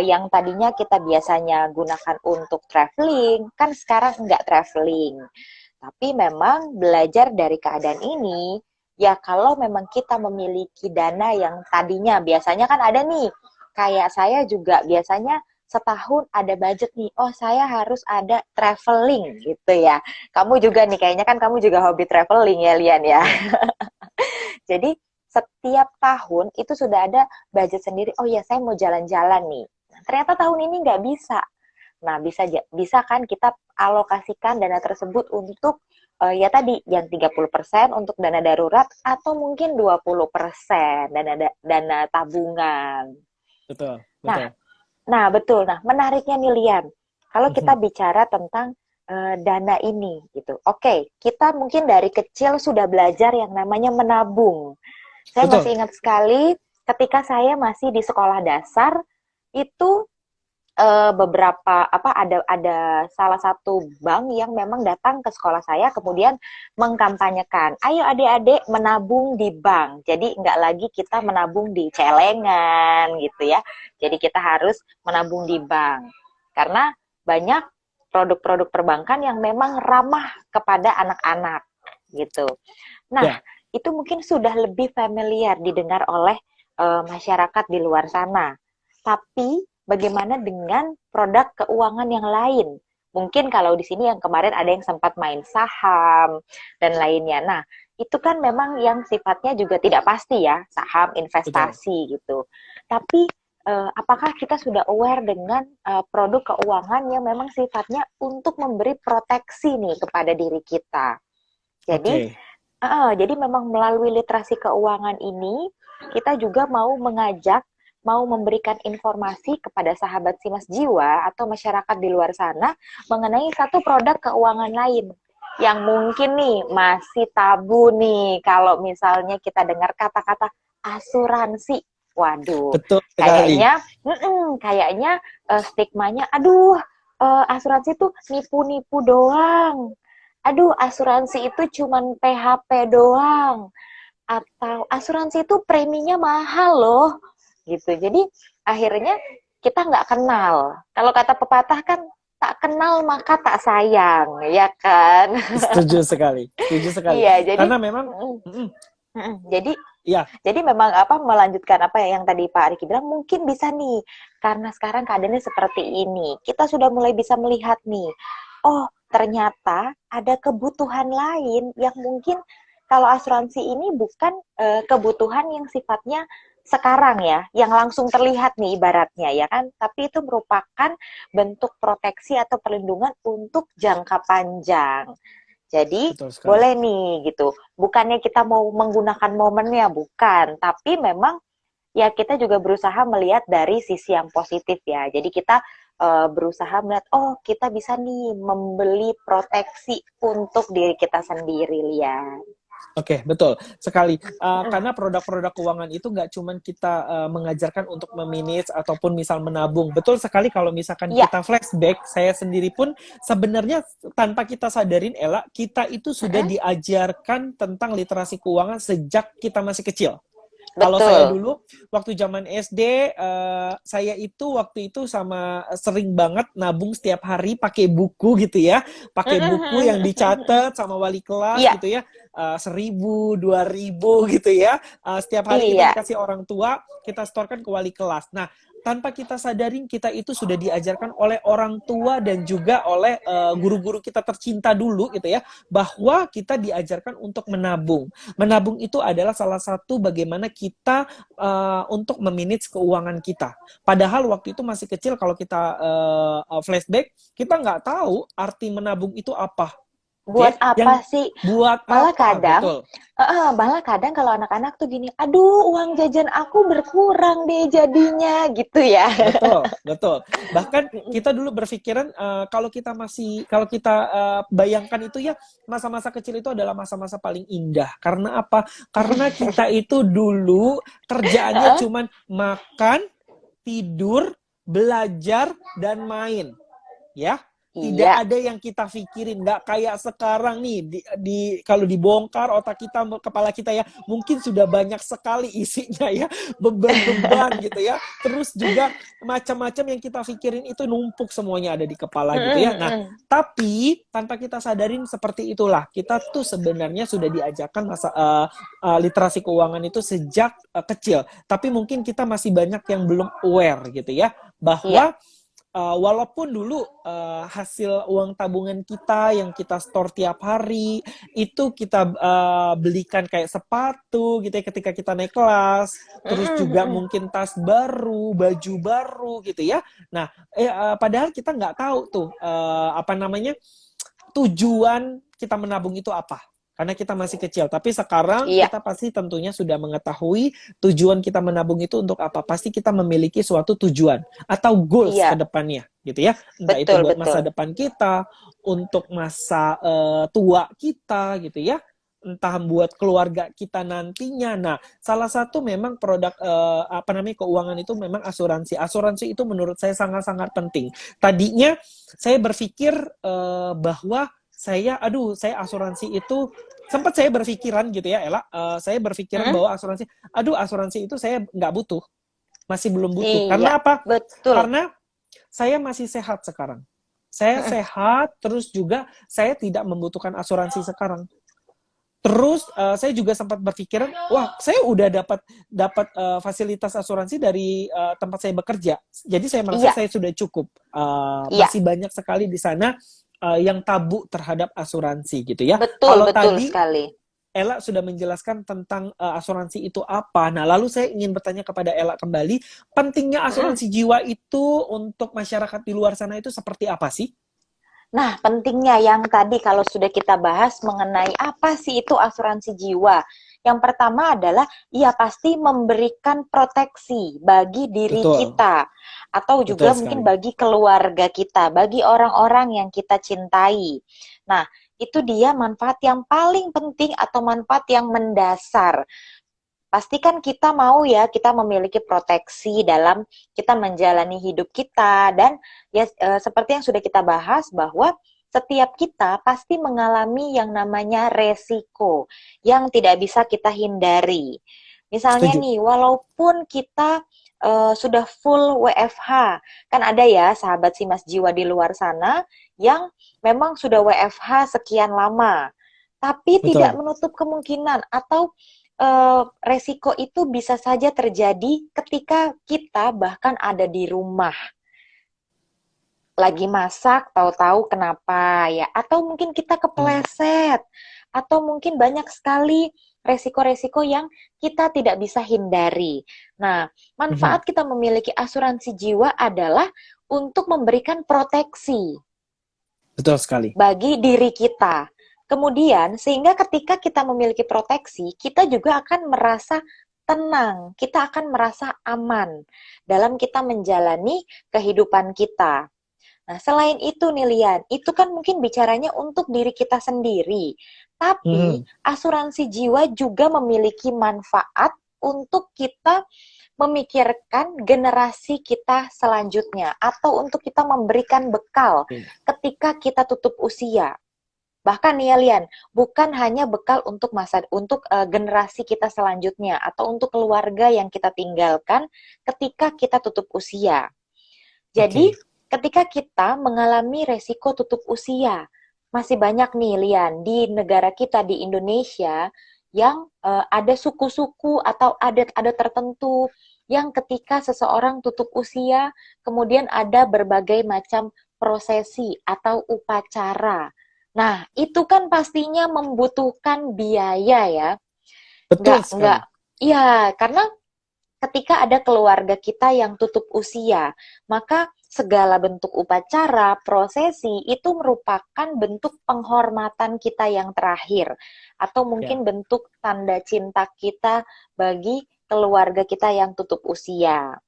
yang tadinya kita biasanya gunakan untuk traveling, kan sekarang nggak traveling. Tapi memang belajar dari keadaan ini, ya kalau memang kita memiliki dana yang tadinya biasanya kan ada nih, kayak saya juga biasanya setahun ada budget nih, oh saya harus ada traveling gitu ya. Kamu juga nih, kayaknya kan kamu juga hobi traveling ya Lian ya. Ya. Jadi setiap tahun itu sudah ada budget sendiri, oh ya saya mau jalan-jalan nih. Nah, ternyata tahun ini nggak bisa. Nah, bisa kan kita alokasikan dana tersebut untuk ya tadi yang 30% untuk dana darurat atau mungkin 20% dana tabungan. Betul. Nah, Betul. nah betul. Nah, menariknya nih Lian, kalau kita Mhm. bicara tentang dana ini gitu. Oke, kita mungkin dari kecil sudah belajar yang namanya menabung. Saya Betul. masih ingat sekali ketika saya masih di sekolah dasar itu beberapa ada salah satu bank yang memang datang ke sekolah saya kemudian mengkampanyekan, ayo adik-adik menabung di bank. Jadi nggak lagi kita menabung di celengan gitu ya. Jadi kita harus menabung di bank. Karena banyak produk-produk perbankan yang memang ramah kepada anak-anak gitu. Nah, Ya, itu mungkin sudah lebih familiar didengar oleh masyarakat di luar sana. Tapi bagaimana dengan produk keuangan yang lain? Mungkin kalau di sini yang kemarin ada yang sempat main saham dan lainnya. Nah, itu kan memang yang sifatnya juga tidak pasti ya, saham, betul. investasi gitu. Tapi apakah kita sudah aware dengan produk keuangan yang memang sifatnya untuk memberi proteksi nih kepada diri kita? Jadi, Oke, jadi memang melalui literasi keuangan ini, kita juga mau mengajak, mau memberikan informasi kepada sahabat Simas Jiwa atau masyarakat di luar sana mengenai satu produk keuangan lain yang mungkin nih masih tabu nih kalau misalnya kita dengar kata-kata asuransi. Waduh, betul sekali. kayaknya, kayaknya stigmanya, aduh, asuransi tuh nipu-nipu doang. Aduh, asuransi itu cuman PHP doang. Atau asuransi itu preminya mahal loh. Gitu. Jadi akhirnya kita nggak kenal. Kalau kata pepatah kan, tak kenal maka tak sayang, ya kan? Setuju sekali. Setuju sekali. Iya, jadi Karena memang, mm, mm, jadi ya, memang melanjutkan apa yang tadi Pak Riki bilang mungkin bisa nih karena sekarang keadaannya seperti ini. Kita sudah mulai bisa melihat nih. Oh, ternyata ada kebutuhan lain yang mungkin kalau asuransi ini bukan kebutuhan yang sifatnya sekarang ya, yang langsung terlihat nih ibaratnya ya kan, tapi itu merupakan bentuk proteksi atau perlindungan untuk jangka panjang. Jadi betul sekali. boleh nih gitu. Bukannya kita mau menggunakan momennya, bukan. Tapi memang ya kita juga berusaha melihat dari sisi yang positif ya. Jadi kita berusaha melihat, oh kita bisa nih membeli proteksi untuk diri kita sendiri, Lian. Oke, betul sekali. Karena produk-produk keuangan itu nggak cuman kita mengajarkan untuk memanage ataupun misal menabung. Betul sekali kalau misalkan Iya. kita flashback, saya sendiri pun sebenarnya tanpa kita sadarin, Ella, kita itu sudah Mm-mm. diajarkan tentang literasi keuangan sejak kita masih kecil. Kalau saya Betul. dulu waktu zaman SD, saya itu waktu itu sama sering banget nabung setiap hari pakai buku gitu ya, pakai buku yang dicatat sama wali kelas Iya, gitu ya, 1.000, 2.000 gitu ya. Setiap hari kita iya. dikasih orang tua, kita setorkan ke wali kelas. Nah, tanpa kita sadarin kita itu sudah diajarkan oleh orang tua dan juga oleh guru-guru kita tercinta dulu gitu ya, bahwa kita diajarkan untuk menabung. Menabung itu adalah salah satu bagaimana kita untuk memanage keuangan kita. Padahal waktu itu masih kecil, kalau kita flashback, kita nggak tahu arti menabung itu apa. Buat Oke, apa yang sih? buat Malah apa? kadang, Betul. malah kadang kalau anak-anak tuh gini, aduh uang jajan aku berkurang deh jadinya gitu ya. Betul, betul. Bahkan kita dulu berpikiran kalau kita bayangkan itu ya, masa-masa kecil itu adalah masa-masa paling indah. Karena apa? Karena kita itu dulu kerjaannya cuman makan, tidur, belajar dan main. Ya, tidak Iya, ada yang kita pikirin, nggak kayak sekarang nih kalau dibongkar otak kita, kepala kita ya, mungkin sudah banyak sekali isinya ya, beban-beban gitu ya, terus juga macam-macam yang kita pikirin itu numpuk semuanya ada di kepala gitu ya. Nah, tapi tanpa kita sadarin seperti itulah, kita tuh sebenarnya sudah diajarkan literasi keuangan itu sejak kecil, tapi mungkin kita masih banyak yang belum aware gitu ya, iya. bahwa walaupun dulu hasil uang tabungan kita yang kita store tiap hari itu kita belikan kayak sepatu gitu ya ketika kita naik kelas, terus juga mungkin tas baru, baju baru gitu ya. Nah, padahal kita nggak tahu tuh apa namanya, tujuan kita menabung itu apa. Karena kita masih kecil, tapi sekarang Iya, kita pasti tentunya sudah mengetahui tujuan kita menabung itu untuk apa. Pasti kita memiliki suatu tujuan atau goals ke iya. depannya, gitu ya. Entah itu Betul, buat masa betul. depan kita, untuk masa tua kita, gitu ya. entah buat keluarga kita nantinya. Nah, salah satu memang produk apa namanya keuangan itu memang asuransi. Asuransi itu menurut saya sangat-sangat penting. Tadinya saya berpikir bahwa saya asuransi itu sempat saya berpikiran gitu ya, Ella. Saya berpikiran Mm-mm. bahwa asuransi itu saya nggak butuh, masih belum butuh. Iya, Karena apa? betul. Karena saya masih sehat sekarang. Saya Mm-mm. sehat, terus juga saya tidak membutuhkan asuransi sekarang. Terus saya juga sempat berpikiran, wah saya udah dapat dapat fasilitas asuransi dari tempat saya bekerja. Jadi saya merasa Iya, saya sudah cukup. iya, Masih banyak sekali di sana yang tabu terhadap asuransi gitu ya. betul, Kalau betul tadi sekali. Ella sudah menjelaskan tentang asuransi itu apa. Nah, lalu saya ingin bertanya kepada Ella kembali, pentingnya Mm-mm. asuransi jiwa itu untuk masyarakat di luar sana itu seperti apa sih? Nah, pentingnya yang tadi kalau sudah kita bahas mengenai apa sih itu asuransi jiwa. Yang pertama adalah ia pasti memberikan proteksi bagi diri Betul, kita atau betul juga mungkin sekali. bagi keluarga kita, bagi orang-orang yang kita cintai. Nah, itu dia manfaat yang paling penting atau manfaat yang mendasar. Pastikan kita mau ya, kita memiliki proteksi dalam kita menjalani hidup kita dan ya seperti yang sudah kita bahas bahwa setiap kita pasti mengalami yang namanya resiko yang tidak bisa kita hindari. Misalnya Setuju. nih, walaupun kita sudah full WFH, kan ada ya sahabat si Mas Jiwa di luar sana yang memang sudah WFH sekian lama, tapi tidak Betul. menutup kemungkinan atau resiko itu bisa saja terjadi ketika kita bahkan ada di rumah lagi masak, tahu-tahu kenapa ya, atau mungkin kita Hmm. kepleset, atau mungkin banyak sekali resiko-resiko yang kita tidak bisa hindari. Nah, Mhm. manfaat kita memiliki asuransi jiwa adalah untuk memberikan proteksi Betul sekali. bagi diri kita. Kemudian, sehingga ketika kita memiliki proteksi, kita juga akan merasa tenang, kita akan merasa aman dalam kita menjalani kehidupan kita. Nah, selain itu nih Lian, itu kan mungkin bicaranya untuk diri kita sendiri. Tapi Mhm. asuransi jiwa juga memiliki manfaat untuk kita memikirkan generasi kita selanjutnya atau untuk kita memberikan bekal Oke. ketika kita tutup usia. Bahkan nih ya Lian, bukan hanya bekal untuk generasi kita selanjutnya atau untuk keluarga yang kita tinggalkan ketika kita tutup usia. Jadi, Oke. ketika kita mengalami resiko tutup usia, masih banyak nih Lian di negara kita di Indonesia yang ada suku-suku atau adat-adat tertentu yang ketika seseorang tutup usia, kemudian ada berbagai macam prosesi atau upacara. Nah, itu kan pastinya membutuhkan biaya ya. Betul Nggak, sekali. iya, karena ketika ada keluarga kita yang tutup usia, maka segala bentuk upacara, prosesi itu merupakan bentuk penghormatan kita yang terakhir, atau Ya. mungkin bentuk tanda cinta kita bagi keluarga kita yang tutup usia.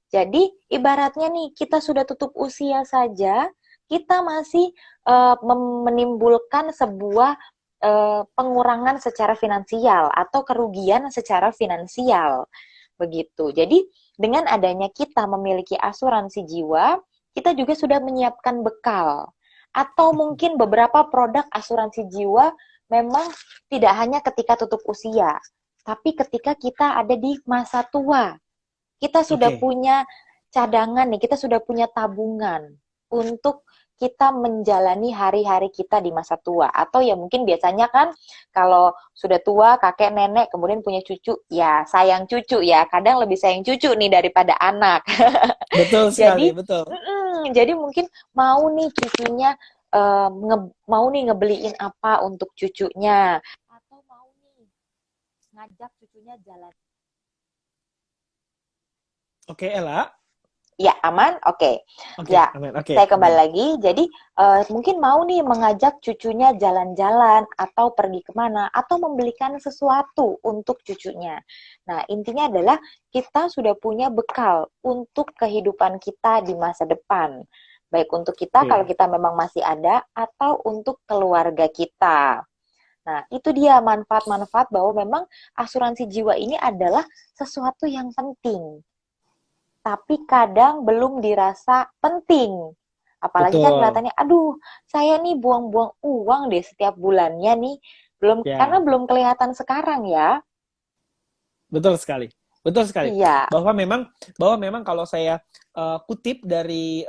Jadi, ibaratnya nih, kita sudah tutup usia saja, kita masih menimbulkan sebuah pengurangan secara finansial atau kerugian secara finansial begitu. Jadi dengan adanya kita memiliki asuransi jiwa, kita juga sudah menyiapkan bekal. Atau mungkin beberapa produk asuransi jiwa memang tidak hanya ketika tutup usia, tapi ketika kita ada di masa tua. Kita sudah Oke. punya cadangan nih, kita sudah punya tabungan untuk kita menjalani hari-hari kita di masa tua. Atau ya mungkin biasanya kan kalau sudah tua, kakek, nenek, kemudian punya cucu, ya sayang cucu ya. Kadang lebih sayang cucu nih daripada anak. Betul sekali, Jadi, betul. jadi mungkin mau nih cucunya, mau nih ngebeliin apa untuk cucunya. Atau mau nih ngajak cucunya jalan. Oke, Ella. Ya, aman? Oke. Oke, Ya, aman. Oke, saya kembali aman. lagi. Jadi, mungkin mau nih mengajak cucunya jalan-jalan atau pergi kemana, atau membelikan sesuatu untuk cucunya. Nah, intinya adalah kita sudah punya bekal untuk kehidupan kita di masa depan. Baik untuk kita kalau Oke. kita memang masih ada, atau untuk keluarga kita. Nah, itu dia manfaat-manfaat bahwa memang asuransi jiwa ini adalah sesuatu yang penting, tapi kadang belum dirasa penting. Apalagi kan Betul. kelihatannya, aduh, saya nih buang-buang uang deh setiap bulannya nih, belum karena Ya. belum kelihatan sekarang ya. Betul sekali. Betul sekali. Iya, Bahwa memang kalau saya kutip dari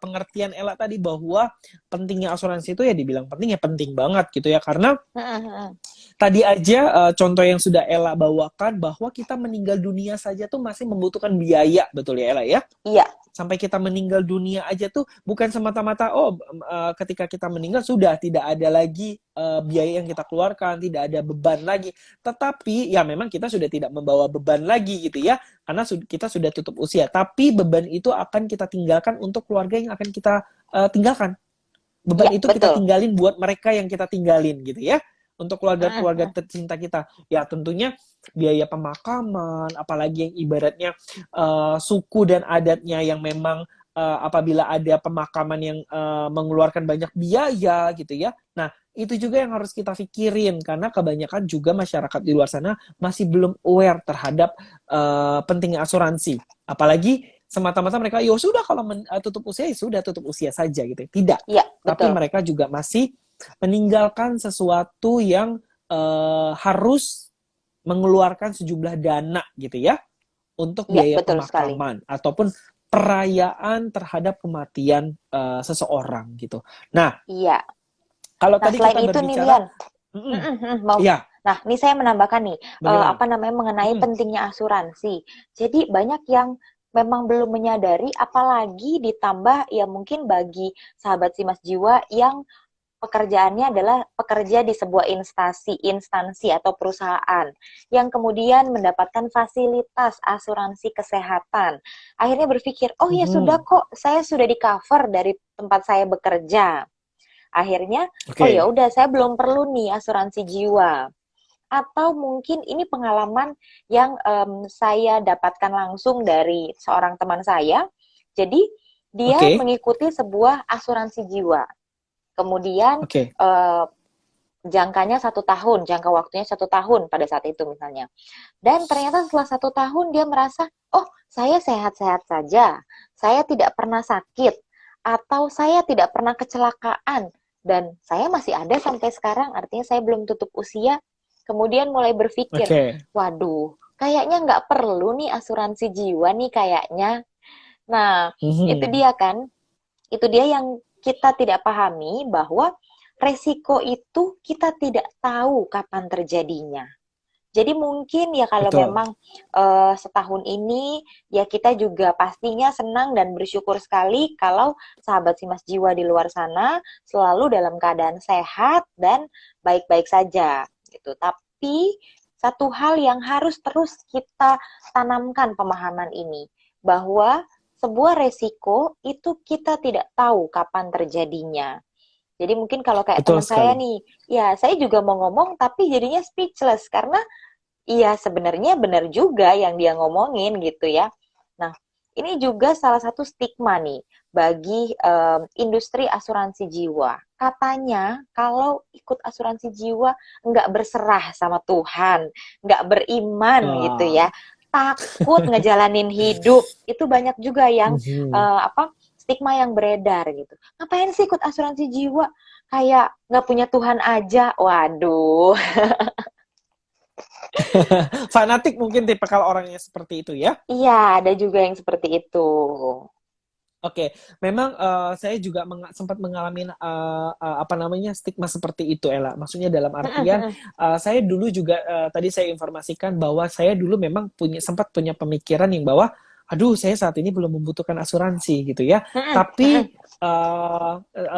pengertian Ella tadi bahwa pentingnya asuransi itu ya dibilang penting ya penting banget gitu ya karena tadi aja contoh yang sudah Ella bawakan bahwa kita meninggal dunia saja tuh masih membutuhkan biaya, betul ya Ella ya? iya, Sampai kita meninggal dunia aja tuh bukan semata-mata ketika kita meninggal sudah tidak ada lagi biaya yang kita keluarkan, tidak ada beban lagi. Tetapi ya memang kita sudah tidak membawa beban lagi gitu ya, karena kita sudah tutup usia. Tapi beban itu akan kita tinggalkan untuk keluarga yang akan kita tinggalkan. iya, Beban itu kita betul. tinggalin buat mereka yang kita tinggalin gitu ya. Untuk keluarga-keluarga tercinta kita. Ya tentunya biaya pemakaman, apalagi yang ibaratnya suku dan adatnya yang memang apabila ada pemakaman yang mengeluarkan banyak biaya gitu ya. Nah, itu juga yang harus kita pikirin karena kebanyakan juga masyarakat di luar sana masih belum aware terhadap pentingnya asuransi. Apalagi semata-mata mereka, ya sudah kalau tutup usia ya sudah tutup usia saja gitu. Tidak. Iya, Tapi betul. mereka juga masih meninggalkan sesuatu yang harus mengeluarkan sejumlah dana gitu ya untuk Iya, biaya betul sekali. pemakaman ataupun perayaan terhadap kematian seseorang gitu. Nah, Iya. kalau Nah, tadi selain kita itu nih, berbicara, Lian, mm-mm, mau. ya Nah, ini saya menambahkan nih, bagaimana? apa namanya, mengenai Mm-mm, pentingnya asuransi. Jadi banyak yang memang belum menyadari, apalagi ditambah ya mungkin bagi sahabat Simas Jiwa yang pekerjaannya adalah pekerja di sebuah instansi atau perusahaan yang kemudian mendapatkan fasilitas asuransi kesehatan. Akhirnya berpikir, oh ya sudah mm-mm. kok, saya sudah di cover dari tempat saya bekerja. Akhirnya, oh ya Oke, udah saya belum perlu nih asuransi jiwa. Atau mungkin ini pengalaman yang saya dapatkan langsung dari seorang teman saya. Jadi dia oke, mengikuti sebuah asuransi jiwa. Kemudian oke, eh, jangkanya 1 tahun, jangka waktunya 1 tahun pada saat itu misalnya. Dan ternyata setelah 1 tahun dia merasa, oh saya sehat-sehat saja, saya tidak pernah sakit, atau saya tidak pernah kecelakaan, dan saya masih ada sampai sekarang, artinya saya belum tutup usia. Kemudian mulai berpikir, oke. waduh, kayaknya nggak perlu nih asuransi jiwa nih kayaknya. Nah, itu Mhm. dia kan, itu dia yang kita tidak pahami bahwa resiko itu kita tidak tahu kapan terjadinya. Jadi mungkin ya kalau Betul. memang setahun ini ya kita juga pastinya senang dan bersyukur sekali kalau sahabat Simas Jiwa di luar sana selalu dalam keadaan sehat dan baik-baik saja gitu. Tapi satu hal yang harus terus kita tanamkan pemahaman ini bahwa sebuah resiko itu kita tidak tahu kapan terjadinya. Jadi mungkin kalau kayak Betul teman saya sekali. nih, ya saya juga mau ngomong tapi jadinya speechless karena iya, sebenarnya benar juga yang dia ngomongin gitu ya. Nah, ini juga salah satu stigma nih bagi industri asuransi jiwa. Katanya kalau ikut asuransi jiwa nggak berserah sama Tuhan, nggak beriman gitu Ah. ya, takut ngejalanin hidup. Itu banyak juga yang Mhm. apa stigma yang beredar gitu. Ngapain sih ikut asuransi jiwa? Kayak nggak punya Tuhan aja. Waduh. Fanatik mungkin tipikal orangnya seperti itu ya. Iya, ada juga yang seperti itu. Oke, memang saya juga sempat mengalami apa namanya stigma seperti itu, Ella. Maksudnya dalam artian saya dulu juga tadi saya informasikan bahwa saya dulu memang sempat punya pemikiran yang bahwa, aduh saya saat ini belum membutuhkan asuransi gitu ya. Tapi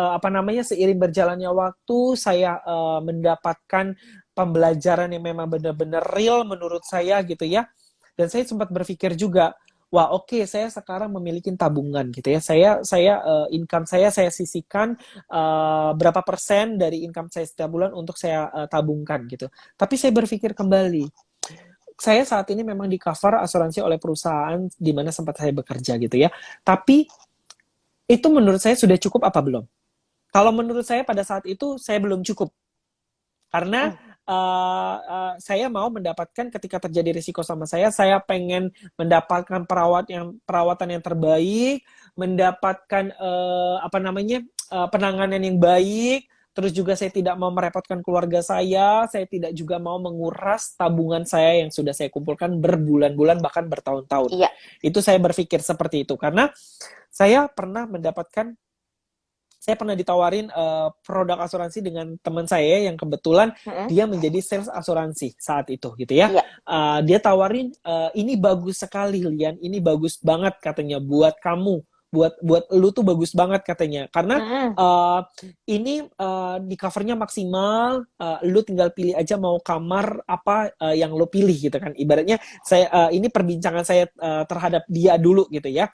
apa namanya seiring berjalannya waktu saya mendapatkan pembelajaran yang memang benar-benar real menurut saya gitu ya. Dan saya sempat berpikir juga, wah oke saya sekarang memiliki tabungan gitu ya saya income saya sisihkan berapa persen dari income saya setiap bulan untuk saya tabungkan gitu tapi saya berpikir kembali saya saat ini memang di cover asuransi oleh perusahaan di mana sempat saya bekerja gitu ya tapi itu menurut saya sudah cukup apa belum kalau menurut saya pada saat itu saya belum cukup Karena saya mau mendapatkan ketika terjadi risiko sama saya pengen mendapatkan perawatan yang terbaik, mendapatkan penanganan yang baik. Terus juga saya tidak mau merepotkan keluarga saya tidak juga mau menguras tabungan saya yang sudah saya kumpulkan berbulan-bulan bahkan bertahun-tahun. Iya. Itu saya berpikir seperti itu karena saya pernah ditawarin produk asuransi dengan teman saya yang kebetulan dia menjadi sales asuransi saat itu gitu ya. Iya. Dia tawarin ini bagus sekali Lian, ini bagus banget katanya buat kamu, buat lu tuh bagus banget katanya. Karena ini di covernya maksimal, lu tinggal pilih aja mau kamar apa yang lu pilih gitu kan. Ibaratnya ini perbincangan saya terhadap dia dulu gitu ya.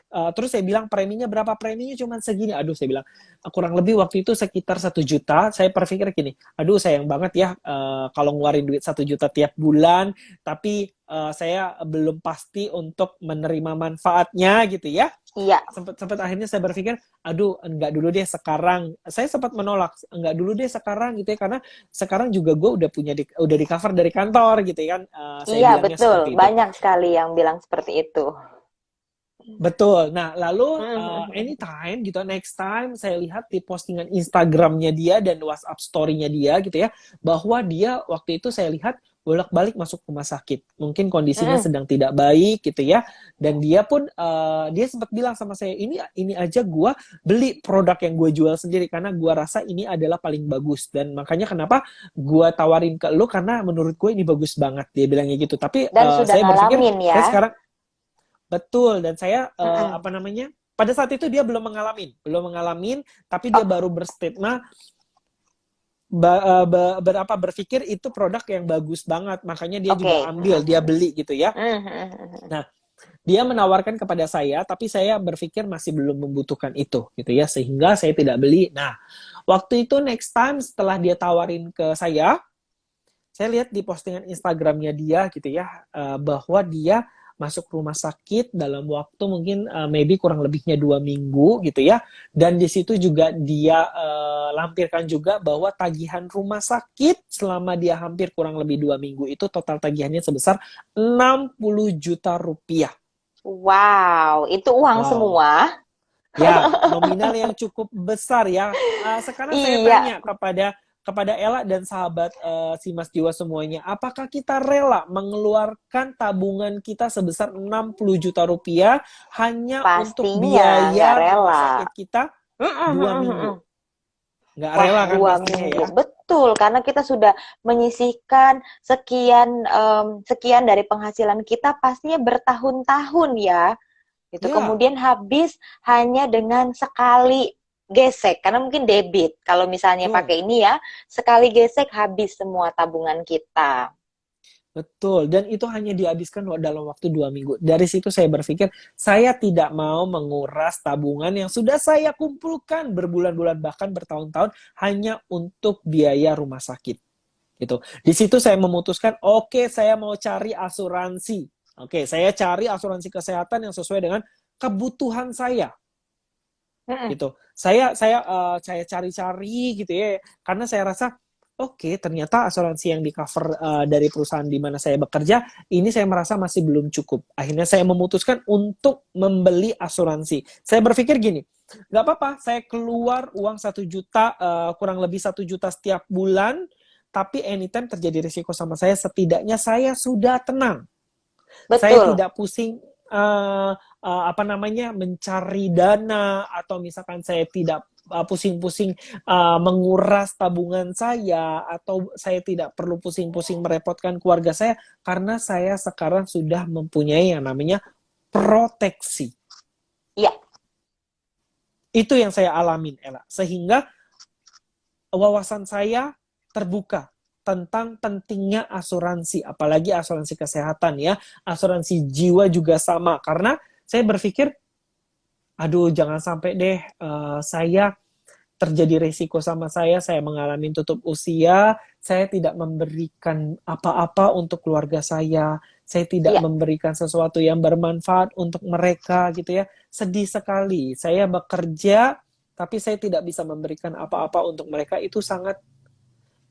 Terus saya bilang preminya berapa? Preminya cuma segini. Aduh, saya bilang kurang lebih waktu itu sekitar 1 juta. Saya berpikir gini, aduh sayang banget ya kalau ngeluarin duit 1 juta tiap bulan, tapi saya belum pasti untuk menerima manfaatnya gitu ya. Iya. Sempat akhirnya saya berpikir, aduh enggak dulu deh sekarang. Saya sempat menolak, enggak dulu deh sekarang gitu ya, karena sekarang juga gue udah di cover dari kantor gitu ya kan. Saya Iya, bilangnya betul. seperti itu. Banyak sekali yang bilang seperti itu. Betul. Nah, lalu anytime gitu, next time saya lihat di postingan Instagramnya dia dan WhatsApp story-nya dia gitu ya, bahwa dia waktu itu saya lihat bolak-balik masuk rumah sakit. Mungkin kondisinya sedang tidak baik gitu ya. Dan dia pun dia sempat bilang sama saya, ini aja gue beli produk yang gue jual sendiri karena gue rasa ini adalah paling bagus. Dan makanya kenapa gue tawarin ke lu karena menurut gue ini bagus banget. Dia bilangnya gitu. Tapi Dan sudah saya berpikir, ngalamin ya. saya sekarang betul, dan saya pada saat itu dia belum mengalami, tapi dia baru berstatement berpikir itu produk yang bagus banget, makanya dia juga ambil, dia beli gitu ya. Nah, dia menawarkan kepada saya, tapi saya berpikir masih belum membutuhkan itu gitu ya, sehingga saya tidak beli. Nah, waktu itu next time setelah dia tawarin ke saya lihat di postingan Instagramnya dia gitu ya, bahwa dia masuk rumah sakit dalam waktu mungkin maybe kurang lebihnya 2 minggu gitu ya. Dan di situ juga dia lampirkan juga bahwa tagihan rumah sakit selama dia hampir kurang lebih 2 minggu itu total tagihannya sebesar 60 juta rupiah. Wow, itu uang semua. Ya, nominal yang cukup besar ya. Sekarang saya tanya kepada Ella dan sahabat si Mas Jiwa semuanya, apakah kita rela mengeluarkan tabungan kita sebesar 60 juta rupiah hanya untuk biaya rumah sakit kita 2 minggu? Nggak rela kan pastinya ya? Betul, karena kita sudah menyisihkan sekian dari penghasilan kita pastinya bertahun-tahun ya. Itu kemudian habis hanya dengan sekali gesek, karena mungkin debit. Kalau misalnya pakai ini ya, sekali gesek habis semua tabungan kita. Betul, dan itu hanya dihabiskan dalam waktu 2 minggu. Dari situ saya berpikir, saya tidak mau menguras tabungan yang sudah saya kumpulkan berbulan-bulan, bahkan bertahun-tahun, hanya untuk biaya rumah sakit. Gitu. Di situ saya memutuskan, oke, saya mau cari asuransi. Oke, saya cari asuransi kesehatan yang sesuai dengan kebutuhan saya. Gitu. Saya cari-cari gitu ya, karena saya rasa oke, ternyata asuransi yang di cover dari perusahaan di mana saya bekerja ini saya merasa masih belum cukup. Akhirnya saya memutuskan untuk membeli asuransi. Saya berpikir gini, nggak apa-apa, saya keluar uang 1 juta, kurang lebih 1 juta setiap bulan, tapi anytime terjadi risiko sama saya, setidaknya saya sudah tenang. Betul. Saya tidak pusing mencari dana, atau misalkan saya tidak pusing-pusing menguras tabungan saya, atau saya tidak perlu pusing-pusing merepotkan keluarga saya, karena saya sekarang sudah mempunyai yang namanya proteksi. Iya. Itu yang saya alamin, Ella. Sehingga wawasan saya terbuka tentang pentingnya asuransi, apalagi asuransi kesehatan ya, asuransi jiwa juga sama, karena saya berpikir, aduh jangan sampai deh saya terjadi risiko sama saya mengalami tutup usia, saya tidak memberikan apa-apa untuk keluarga saya tidak memberikan sesuatu yang bermanfaat untuk mereka gitu ya, sedih sekali, saya bekerja tapi saya tidak bisa memberikan apa-apa untuk mereka, itu sangat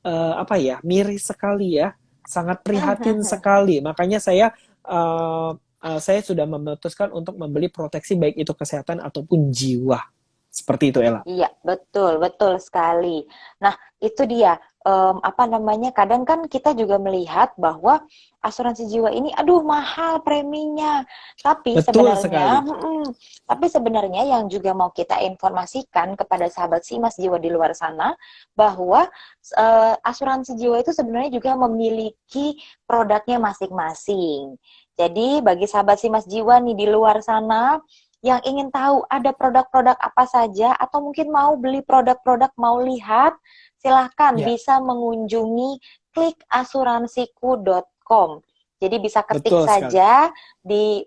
apa ya, miris sekali ya, sangat prihatin sekali. Makanya saya sudah memutuskan untuk membeli proteksi baik itu kesehatan ataupun jiwa. Seperti itu, Ella. Iya, betul, betul sekali. Nah, itu dia, apa namanya, kadang kan kita juga melihat bahwa asuransi jiwa ini, aduh mahal preminya. Tapi Betul sebenarnya, sekali. tapi sebenarnya yang juga mau kita informasikan kepada sahabat Simas Jiwa di luar sana, bahwa asuransi jiwa itu sebenarnya juga memiliki produknya masing-masing. Jadi bagi sahabat Simas Jiwa nih di luar sana, yang ingin tahu ada produk-produk apa saja atau mungkin mau beli produk-produk, mau lihat, silahkan Ya, bisa mengunjungi klikasuransiku.com. Jadi bisa ketik betul sekali. saja di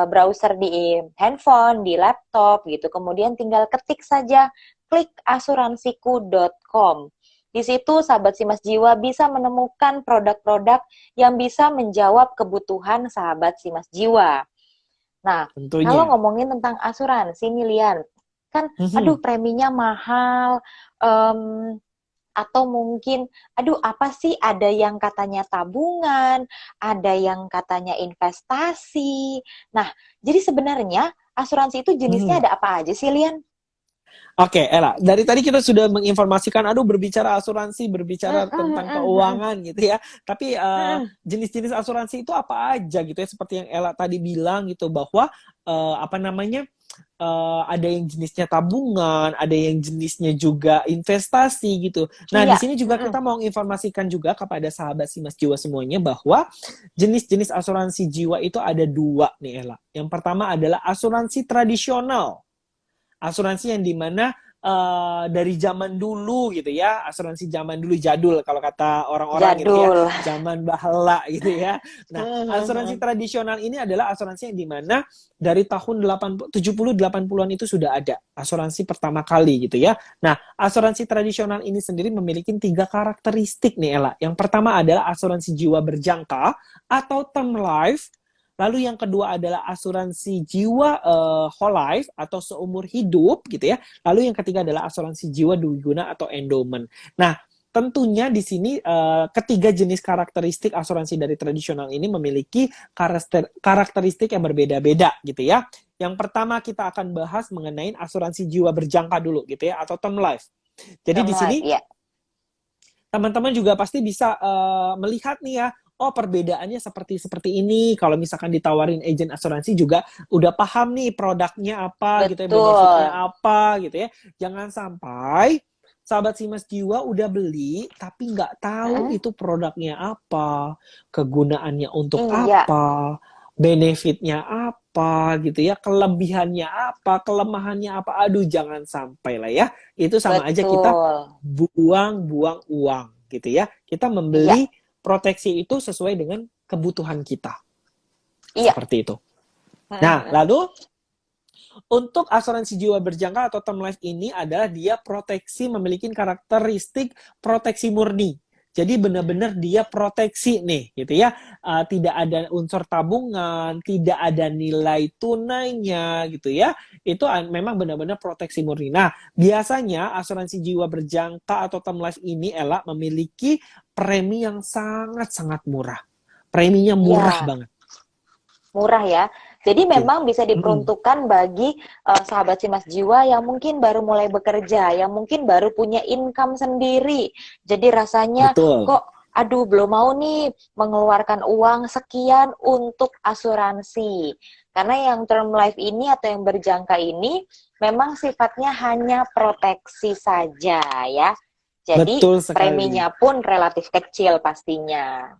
browser di handphone, di laptop gitu. Kemudian tinggal ketik saja klikasuransiku.com. Di situ sahabat Simas Jiwa bisa menemukan produk-produk yang bisa menjawab kebutuhan sahabat Simas Jiwa. Nah, kalau Tentunya. ngomongin tentang asuransi nih Lian, kan aduh Mhm. preminya mahal, em, atau mungkin aduh apa sih, ada yang katanya tabungan, ada yang katanya investasi. Nah, jadi sebenarnya asuransi itu jenisnya Mhm. ada apa aja sih Lian? Oke, Ella, dari tadi kita sudah menginformasikan, aduh berbicara asuransi, berbicara tentang keuangan gitu ya. Tapi jenis-jenis asuransi itu apa aja gitu ya? Seperti yang Ella tadi bilang gitu bahwa apa namanya, ada yang jenisnya tabungan, ada yang jenisnya juga investasi gitu. Nah, di Iya. sini juga kita mau informasikan juga kepada sahabat Simas Jiwa semuanya bahwa jenis-jenis asuransi jiwa itu ada dua nih, Ella. Yang pertama adalah asuransi tradisional. Asuransi yang dimana dari zaman dulu gitu ya, asuransi zaman dulu jadul kalau kata orang-orang gitu ya, Jadul. zaman bahala gitu ya. Nah, asuransi tradisional ini adalah asuransi yang dimana dari tahun 80, 70, 80-an itu sudah ada asuransi pertama kali gitu ya. Nah, asuransi tradisional ini sendiri memiliki 3 karakteristik nih, Ella. Yang pertama adalah asuransi jiwa berjangka atau term life. Lalu yang kedua adalah asuransi jiwa whole life atau seumur hidup gitu ya. Lalu yang ketiga adalah asuransi jiwa dwiguna atau endowment. Nah, tentunya di sini ketiga jenis karakteristik asuransi dari tradisional ini memiliki karakteristik yang berbeda-beda gitu ya. Yang pertama kita akan bahas mengenai asuransi jiwa berjangka dulu gitu ya atau term life. Jadi Term di sini life, ya. teman-teman juga pasti bisa melihat nih ya, oh perbedaannya seperti seperti ini. Kalau misalkan ditawarin agent asuransi juga udah paham nih produknya apa gitu ya, benefitnya Betul. apa gitu ya. Jangan sampai sahabat Simas Jiwa udah beli tapi nggak tahu itu produknya apa, kegunaannya untuk Iya, apa, benefitnya apa gitu ya, kelebihannya apa, kelemahannya apa. Aduh, jangan sampai lah ya. Itu sama aja kita betul. buang-buang uang gitu ya. Kita Iya, membeli proteksi itu sesuai dengan kebutuhan kita. iya. Seperti itu. Nah, lalu untuk asuransi jiwa berjangka atau term life ini adalah dia proteksi memiliki karakteristik proteksi murni. Jadi benar-benar dia proteksi nih, gitu ya. Tidak ada unsur tabungan, tidak ada nilai tunainya, gitu ya. Itu memang benar-benar proteksi murni. Nah, biasanya asuransi jiwa berjangka atau term life ini, Ella, memiliki premi yang sangat-sangat murah. Preminya murah Iya, banget. murah ya. Jadi Oke. memang bisa Mm-mm. diperuntukkan bagi sahabat Simas Jiwa yang mungkin baru mulai bekerja, yang mungkin baru punya income sendiri. Jadi rasanya Betul. kok aduh belum mau nih mengeluarkan uang sekian untuk asuransi. Karena yang term life ini atau yang berjangka ini memang sifatnya hanya proteksi saja ya. Jadi Betul sekali. preminya pun relatif kecil pastinya.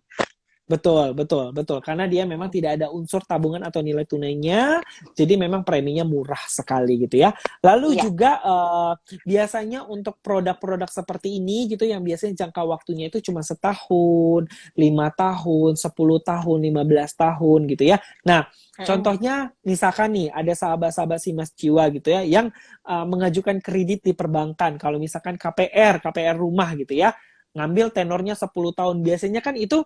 Betul, betul, betul. Karena dia memang tidak ada unsur tabungan atau nilai tunainya, jadi memang preminya murah sekali gitu ya. Lalu Iya. juga biasanya untuk produk-produk seperti ini gitu yang biasanya jangka waktunya itu cuma setahun, 5 tahun, 10 tahun, 15 tahun gitu ya. Nah, contohnya misalkan nih ada sahabat-sahabat Simas Jiwa gitu ya yang mengajukan kredit di perbankan. Kalau misalkan KPR rumah gitu ya, ngambil tenornya 10 tahun. Biasanya kan itu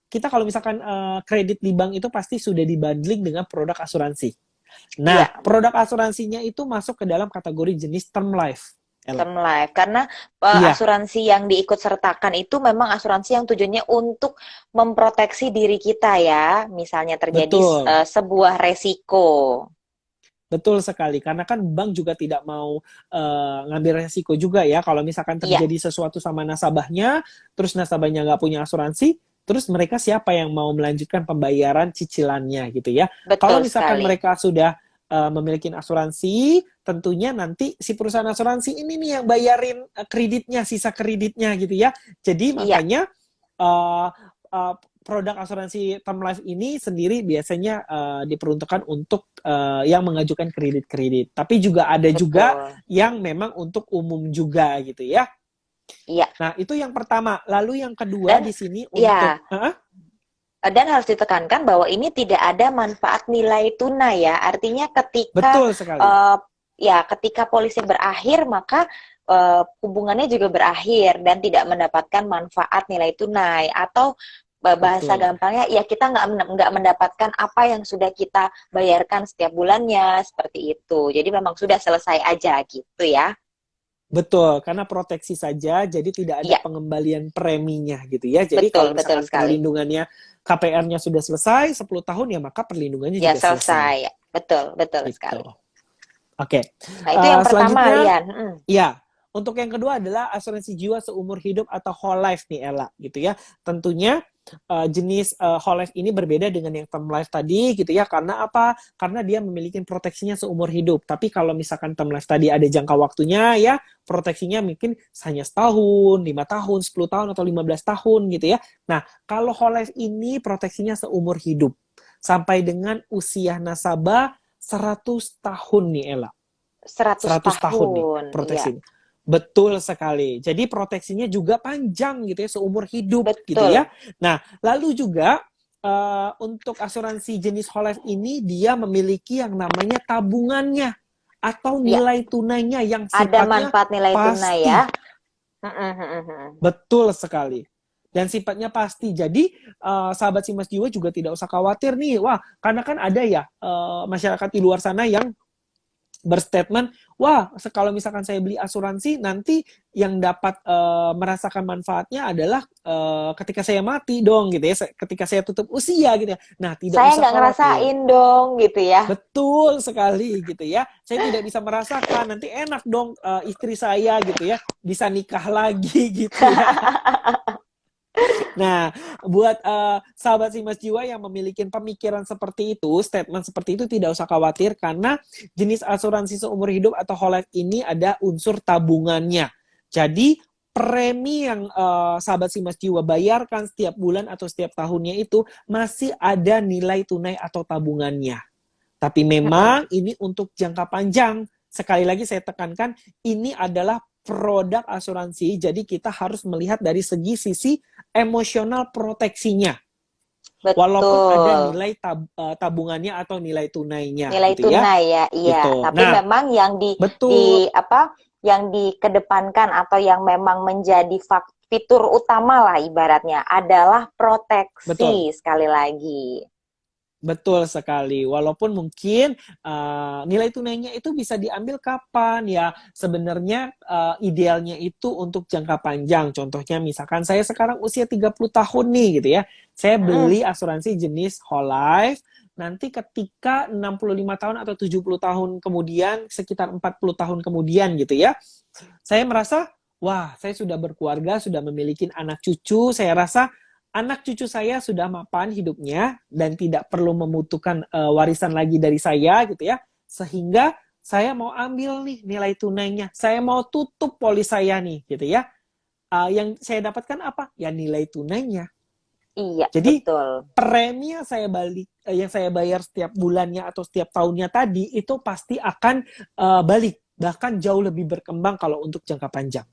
kita kalau misalkan kredit di bank itu pasti sudah dibundling dengan produk asuransi. Nah, Iya. produk asuransinya itu masuk ke dalam kategori jenis term life. Ella. Term life karena Iya, asuransi yang diikut sertakan itu memang asuransi yang tujuannya untuk memproteksi diri kita ya, misalnya terjadi betul. sebuah resiko. Betul sekali, karena kan bank juga tidak mau ngambil resiko juga ya. Kalau misalkan Iya, terjadi sesuatu sama nasabahnya, terus nasabahnya nggak punya asuransi, terus mereka siapa yang mau melanjutkan pembayaran cicilannya gitu ya. Kalau betul misalkan sekali. mereka sudah memiliki asuransi, tentunya nanti si perusahaan asuransi ini nih yang bayarin kreditnya, sisa kreditnya gitu ya. Jadi Iya, makanya uh, uh, produk asuransi term life ini sendiri biasanya diperuntukkan untuk yang mengajukan kredit-kredit. Tapi juga ada juga betul. yang memang untuk umum juga gitu ya. Iya. Nah, itu yang pertama. Lalu yang kedua Dan di sini ya, untuk dan harus ditekankan bahwa ini tidak ada manfaat nilai tunai ya. Artinya ketika betul sekali. eh, ya ketika polisi berakhir maka hubungannya juga berakhir dan tidak mendapatkan manfaat nilai tunai atau bahasa Betul. gampangnya ya kita nggak mendapatkan apa yang sudah kita bayarkan setiap bulannya seperti itu. Jadi memang sudah selesai aja gitu ya. Betul, karena proteksi saja, jadi tidak ada Iya, pengembalian preminya gitu ya. Jadi betul kalau betul misalkan sekali. perlindungannya KPR-nya sudah selesai 10 tahun ya maka perlindungannya Ya juga selesai selesai. Betul betul gitu. sekali. Oke. Nah, itu yang pertama, Selanjutnya Rian. ya, untuk yang kedua adalah asuransi jiwa seumur hidup atau whole life nih Ella gitu ya. Tentunya jenis whole life ini berbeda dengan yang term life tadi gitu ya. Karena apa? Karena dia memiliki proteksinya seumur hidup. Tapi kalau misalkan term life tadi ada jangka waktunya ya, proteksinya mungkin hanya setahun, 5 tahun, 10 tahun atau 15 tahun gitu ya. Nah, kalau whole life ini proteksinya seumur hidup sampai dengan usia nasabah 100 tahun nih Ella. 100 100 tahun nih tahun, iya. proteksi. Betul sekali. Jadi proteksinya juga panjang gitu ya, seumur hidup gitu ya. Betul. Nah, lalu juga untuk asuransi jenis whole life ini dia memiliki yang namanya tabungannya atau Ya, nilai tunainya yang ada sifatnya manfaat nilai tunai ya. pasti. Betul sekali. Dan sifatnya pasti. Jadi sahabat Simas Jiwa juga tidak usah khawatir nih. Wah, karena kan ada ya masyarakat di luar sana yang berstatement, wah kalau misalkan saya beli asuransi nanti yang dapat merasakan manfaatnya adalah ketika saya mati dong gitu ya, ketika saya tutup usia gitu ya. Nah tidak Saya usah nggak khawatir, ngerasain dong gitu ya. betul sekali gitu ya. Saya tidak bisa merasakan, nanti enak dong istri saya gitu ya bisa nikah lagi gitu ya. Nah, buat sahabat Simas Jiwa yang memiliki pemikiran seperti itu, statement seperti itu tidak usah khawatir karena jenis asuransi seumur hidup atau whole life ini ada unsur tabungannya. Jadi premi yang sahabat Simas Jiwa bayarkan setiap bulan atau setiap tahunnya itu masih ada nilai tunai atau tabungannya. Tapi memang ini untuk jangka panjang. Sekali lagi saya tekankan, ini adalah produk asuransi, jadi kita harus melihat dari segi sisi emosional proteksinya. Walaupun ada Betul. nilai tabungannya atau nilai tunainya Nilai gitu ya. tunai ya, iya. Gitu. Tapi Nah, memang yang di betul, apa yang dikedepankan atau yang memang menjadi fitur utama lah ibaratnya adalah betul. proteksi sekali lagi. Betul sekali. Walaupun mungkin nilai tunainya itu bisa diambil kapan ya. Sebenarnya idealnya itu untuk jangka panjang. Contohnya misalkan saya sekarang usia 30 tahun nih gitu ya. Saya Mm-mm. beli asuransi jenis whole life. Nanti ketika 65 tahun atau 70 tahun kemudian, sekitar 40 tahun kemudian gitu ya. Saya merasa, wah saya sudah berkeluarga, sudah memiliki anak cucu. Saya rasa anak cucu saya sudah mapan hidupnya dan tidak perlu membutuhkan warisan lagi dari saya gitu ya. Sehingga saya mau ambil nih nilai tunainya. Saya mau tutup polis saya nih gitu ya. Yang saya dapatkan apa? Ya nilai tunainya. Iya, Jadi betul. premi yang saya bayar setiap bulannya atau setiap tahunnya tadi itu pasti akan balik, bahkan jauh lebih berkembang kalau untuk jangka panjang.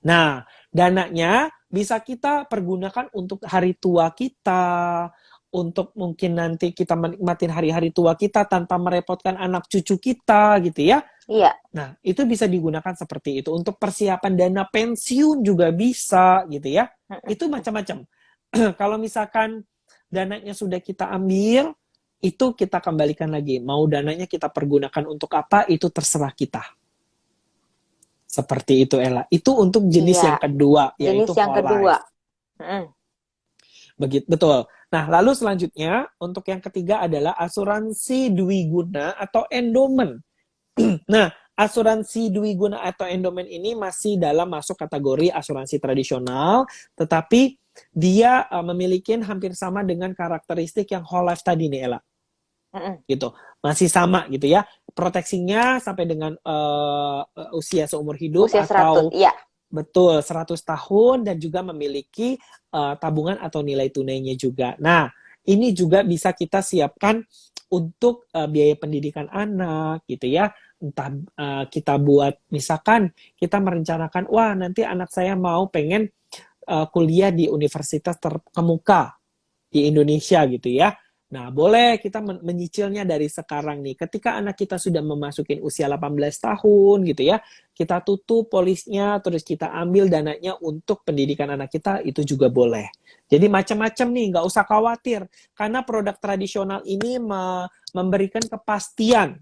Nah, dananya bisa kita pergunakan untuk hari tua kita, untuk mungkin nanti kita menikmati hari-hari tua kita tanpa merepotkan anak cucu kita gitu ya. Iya. Nah, itu bisa digunakan seperti itu. Untuk persiapan dana pensiun juga bisa gitu ya. Itu macam-macam. Kalau misalkan dananya sudah kita ambil, itu kita kembalikan lagi. Mau dananya kita pergunakan untuk apa, itu terserah kita. Seperti itu Ella. Itu untuk jenis Iya, yang kedua, jenis yaitu yang whole kedua. life. Begitu, betul. Nah, lalu selanjutnya untuk yang ketiga adalah asuransi dwiguna atau endowment. Nah, asuransi dwiguna atau endowment ini masih dalam masuk kategori asuransi tradisional, tetapi dia memiliki hampir sama dengan karakteristik yang whole life tadi nih, Ella. Gitu. Masih sama gitu ya. Proteksinya sampai dengan usia seumur hidup Usia 100, atau iya. betul 100 tahun dan juga memiliki tabungan atau nilai tunainya juga. Nah, ini juga bisa kita siapkan untuk biaya pendidikan anak gitu ya. Entah kita buat misalkan kita merencanakan wah nanti anak saya mau pengen kuliah di universitas terkemuka di Indonesia gitu ya. Nah, boleh kita menyicilnya dari sekarang nih. Ketika anak kita sudah memasuki usia 18 tahun gitu ya, kita tutup polisnya, terus kita ambil dananya untuk pendidikan anak kita, itu juga boleh. Jadi macam-macam nih, nggak usah khawatir. Karena produk tradisional ini memberikan kepastian.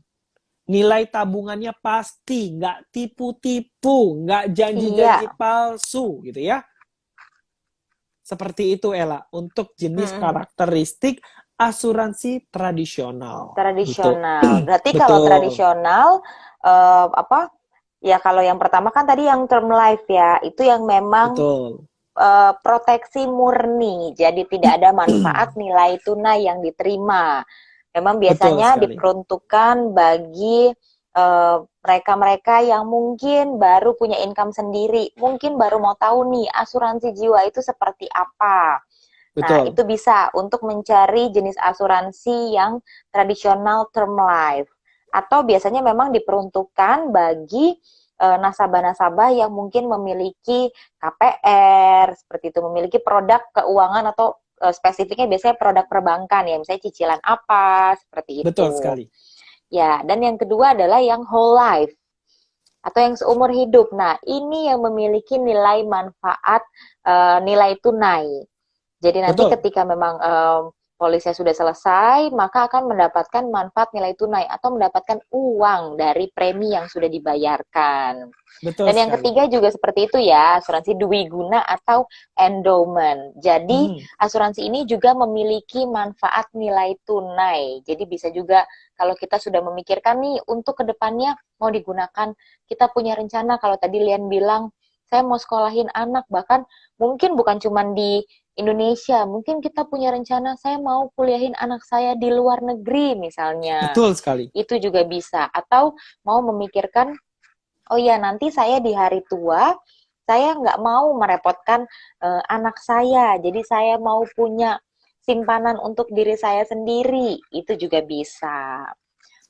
Nilai tabungannya pasti, nggak tipu-tipu, nggak janji-janji Iya. palsu gitu ya. Seperti itu Ella, untuk jenis karakteristik asuransi tradisional. Gitu. Tradisional. Berarti kalau Betul. tradisional apa? Ya kalau yang pertama kan tadi yang term life ya, itu yang memang Betul. proteksi murni. Jadi tidak ada manfaat nilai tunai yang diterima. Memang Betul biasanya sekali. diperuntukkan bagi mereka-mereka yang mungkin baru punya income sendiri, mungkin baru mau tahu nih asuransi jiwa itu seperti apa. Nah, Betul. itu bisa untuk mencari jenis asuransi yang tradisional term life. Atau biasanya memang diperuntukkan bagi nasabah-nasabah yang mungkin memiliki KPR, seperti itu, memiliki produk keuangan atau spesifiknya biasanya produk perbankan ya, misalnya cicilan apa, seperti Betul itu. sekali. Ya, dan yang kedua adalah yang whole life atau yang seumur hidup. Nah, ini yang memiliki nilai manfaat, nilai tunai. Jadi nanti Betul. ketika memang polisnya sudah selesai, maka akan mendapatkan manfaat nilai tunai atau mendapatkan uang dari premi yang sudah dibayarkan. Betul Dan yang sekali. ketiga juga seperti itu ya, asuransi dwiguna atau endowment. Jadi asuransi ini juga memiliki manfaat nilai tunai. Jadi bisa juga kalau kita sudah memikirkan nih untuk kedepannya mau digunakan, kita punya rencana kalau tadi Lian bilang, saya mau sekolahin anak, bahkan mungkin bukan cuma di Indonesia, mungkin kita punya rencana saya mau kuliahin anak saya di luar negeri misalnya. Betul sekali. Itu juga bisa. Atau mau memikirkan, oh ya nanti saya di hari tua, saya nggak mau merepotkan anak saya, jadi saya mau punya simpanan untuk diri saya sendiri, itu juga bisa.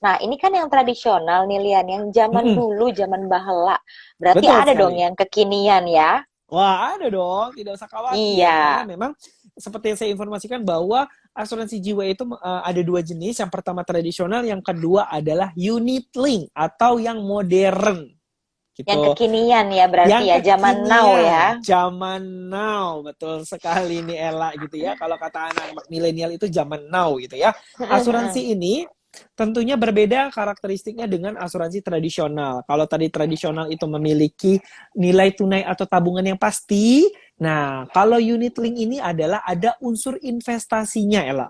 Nah, ini kan yang tradisional nih Lian, yang zaman dulu, zaman bahela. Berarti Betul ada dong sekali. yang kekinian ya? Wah, ada dong, tidak usah khawatir. Karena Iya. memang seperti yang saya informasikan bahwa asuransi jiwa itu ada dua jenis. Yang pertama tradisional, yang kedua adalah unit link atau yang modern. Yang Gitu. kekinian ya berarti Yang ya, zaman now ya. kekinian, zaman now, betul sekali nih Ella gitu ya. Kalau kata anak-anak milenial itu zaman now gitu ya. Asuransi ini tentunya berbeda karakteristiknya dengan asuransi tradisional. Kalau tadi tradisional itu memiliki nilai tunai atau tabungan yang pasti, nah kalau unit link ini adalah ada unsur investasinya Ella.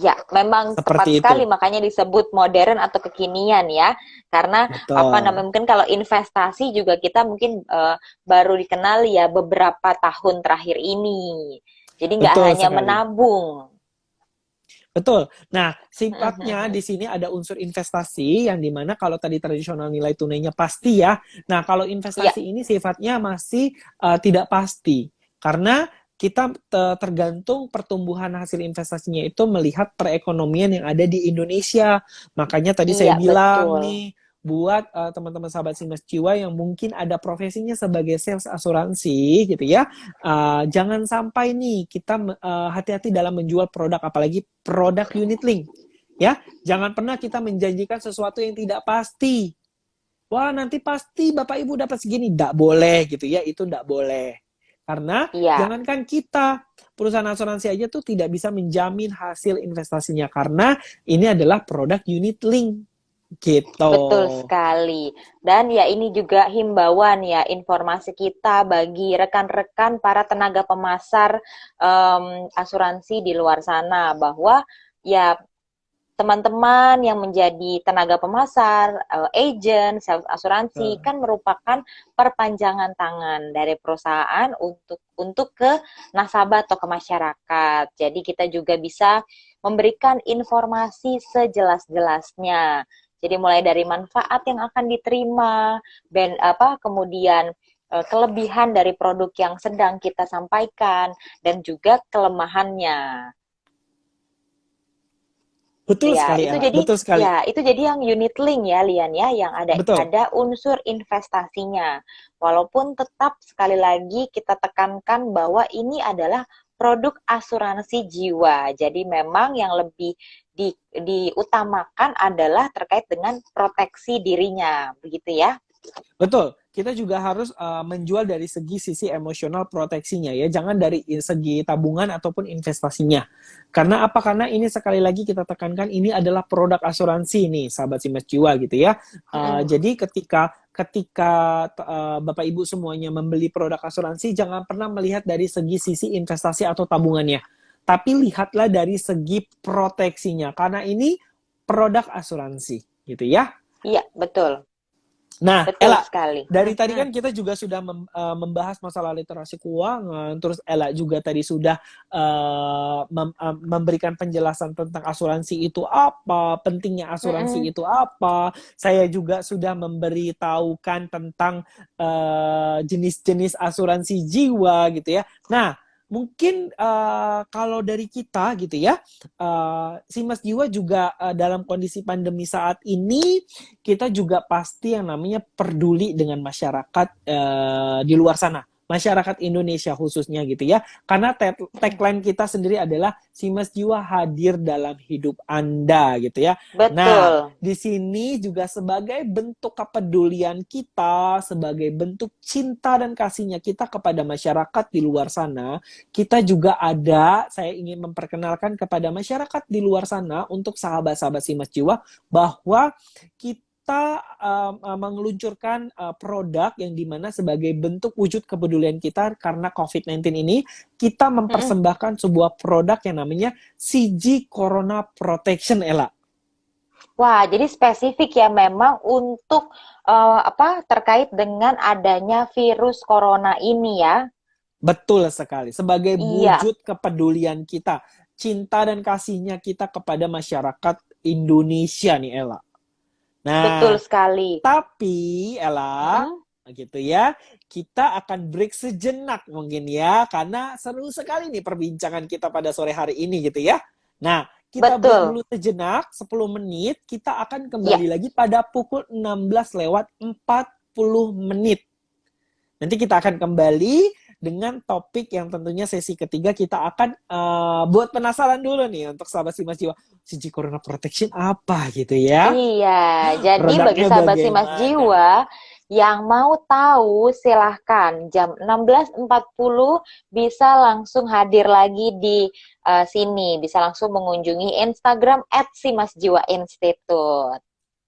Ya, memang Seperti tepat itu. sekali makanya disebut modern atau kekinian ya. Karena apa Betul. namanya mungkin kalau investasi juga kita mungkin baru dikenal ya beberapa tahun terakhir ini. Jadi nggak Betul hanya sekali. menabung. Betul. Nah, sifatnya di sini ada unsur investasi yang dimana kalau tadi tradisional nilai tunainya pasti ya. Nah, kalau Iya, investasi ini sifatnya masih tidak pasti karena kita tergantung pertumbuhan hasil investasinya itu melihat perekonomian yang ada di Indonesia. Makanya tadi saya iya bilang betul. nih buat teman-teman sahabat Simas Jiwa yang mungkin ada profesinya sebagai sales asuransi gitu ya. Jangan sampai nih kita hati-hati dalam menjual produk, apalagi produk unit link. Ya, jangan pernah kita menjanjikan sesuatu yang tidak pasti. Wah, nanti pasti Bapak Ibu dapat segini. Tidak boleh gitu ya, itu tidak boleh. Karena Iya, jangankan kita, perusahaan asuransi aja tuh tidak bisa menjamin hasil investasinya. Karena ini adalah produk unit link. Gitu. Betul sekali. Dan ya ini juga himbauan ya, informasi kita bagi rekan-rekan para tenaga pemasar asuransi di luar sana bahwa ya teman-teman yang menjadi tenaga pemasar, agent, sales asuransi Betul. kan merupakan perpanjangan tangan dari perusahaan untuk ke nasabah atau ke masyarakat. Jadi kita juga bisa memberikan informasi sejelas-jelasnya. Jadi mulai dari manfaat yang akan diterima, kemudian kelebihan dari produk yang sedang kita sampaikan dan juga kelemahannya. Betul Ya, sekali, itu Ella. jadi Betul sekali. yang unit link ya, Lian ya, yang Betul. ada unsur investasinya. Walaupun tetap sekali lagi kita tekankan bahwa ini adalah produk asuransi jiwa. Jadi memang yang lebih diutamakan adalah terkait dengan proteksi dirinya, begitu ya. Betul. Kita juga harus menjual dari sisi emosional proteksinya ya, jangan dari segi tabungan ataupun investasinya. Karena apa? Karena ini sekali lagi kita tekankan ini adalah produk asuransi nih, sahabat Simas Jiwa gitu ya. Mm-mm. Jadi ketika Bapak Ibu semuanya membeli produk asuransi, jangan pernah melihat dari sisi investasi atau tabungannya. Tapi lihatlah dari segi proteksinya karena ini produk asuransi gitu ya. Iya, betul. Nah, Betul Ella, sekali. dari tadi Mm-mm. kan kita juga sudah membahas masalah literasi keuangan, terus Ella juga tadi sudah memberikan penjelasan tentang asuransi itu apa, pentingnya asuransi Mm-mm. itu apa. Saya juga sudah memberitahukan tentang jenis-jenis asuransi jiwa gitu ya. Nah, mungkin kalau dari kita gitu ya, si Mas Jiwa juga dalam kondisi pandemi saat ini kita juga pasti yang namanya peduli dengan masyarakat di luar sana, masyarakat Indonesia khususnya gitu ya. Karena tagline kita sendiri adalah si Mas Jiwa hadir dalam hidup Anda gitu ya. Nah, Betul. di sini juga sebagai bentuk kepedulian kita, sebagai bentuk cinta dan kasihnya kita kepada masyarakat di luar sana, kita juga saya ingin memperkenalkan kepada masyarakat di luar sana untuk sahabat-sahabat si Mas Jiwa bahwa kita mengeluncurkan produk yang dimana sebagai bentuk wujud kepedulian kita karena COVID-19 ini, kita Mm-mm. mempersembahkan sebuah produk yang namanya CG Corona Protection, Ella. Wah, jadi spesifik ya memang untuk terkait dengan adanya virus corona ini ya. Betul sekali. Sebagai Iya, wujud kepedulian kita, cinta dan kasihnya kita kepada masyarakat Indonesia nih, Ella. betul Nah, sekali. tapi Ella, Mm-mm. gitu ya, kita akan break sejenak mungkin ya, karena seru sekali nih perbincangan kita pada sore hari ini gitu ya. Nah, kita break Betul. dulu sejenak, 10 menit, kita akan Iya. kembali lagi pada pukul 16 lewat 40 menit. Nanti kita akan kembali dengan topik yang tentunya sesi ketiga kita akan buat penasaran dulu nih untuk sahabat si Mas Jiwa. CG Corona Protection apa gitu ya? Iya, jadi bagi Produknya sahabat Simas bagaimana? Jiwa yang mau tahu silahkan jam 16.40 bisa langsung hadir lagi di sini, bisa langsung mengunjungi Instagram @simasjiwainstitute.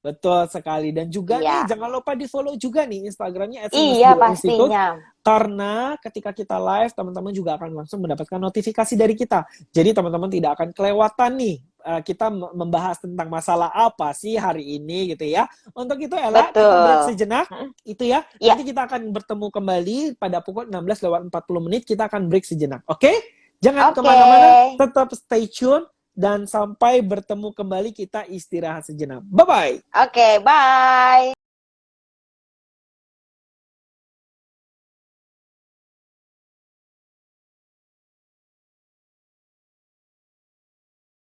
Betul sekali. Dan juga nih, Iya, jangan lupa di-follow juga nih Instagramnya iya Institute. pastinya. Karena ketika kita live, teman-teman juga akan langsung mendapatkan notifikasi dari kita. Jadi teman-teman tidak akan kelewatan nih kita membahas tentang masalah apa sih hari ini gitu ya. Untuk itu Ella, kita break Betul. sejenak Mm, itu ya. iya, Nanti kita akan bertemu kembali pada pukul 16 lewat 40 menit. Kita akan break sejenak. Oke? Jangan oke. kemana-mana, tetap stay tune. Dan sampai bertemu kembali kita istirahat sejenak. Bye-bye. Oke, bye.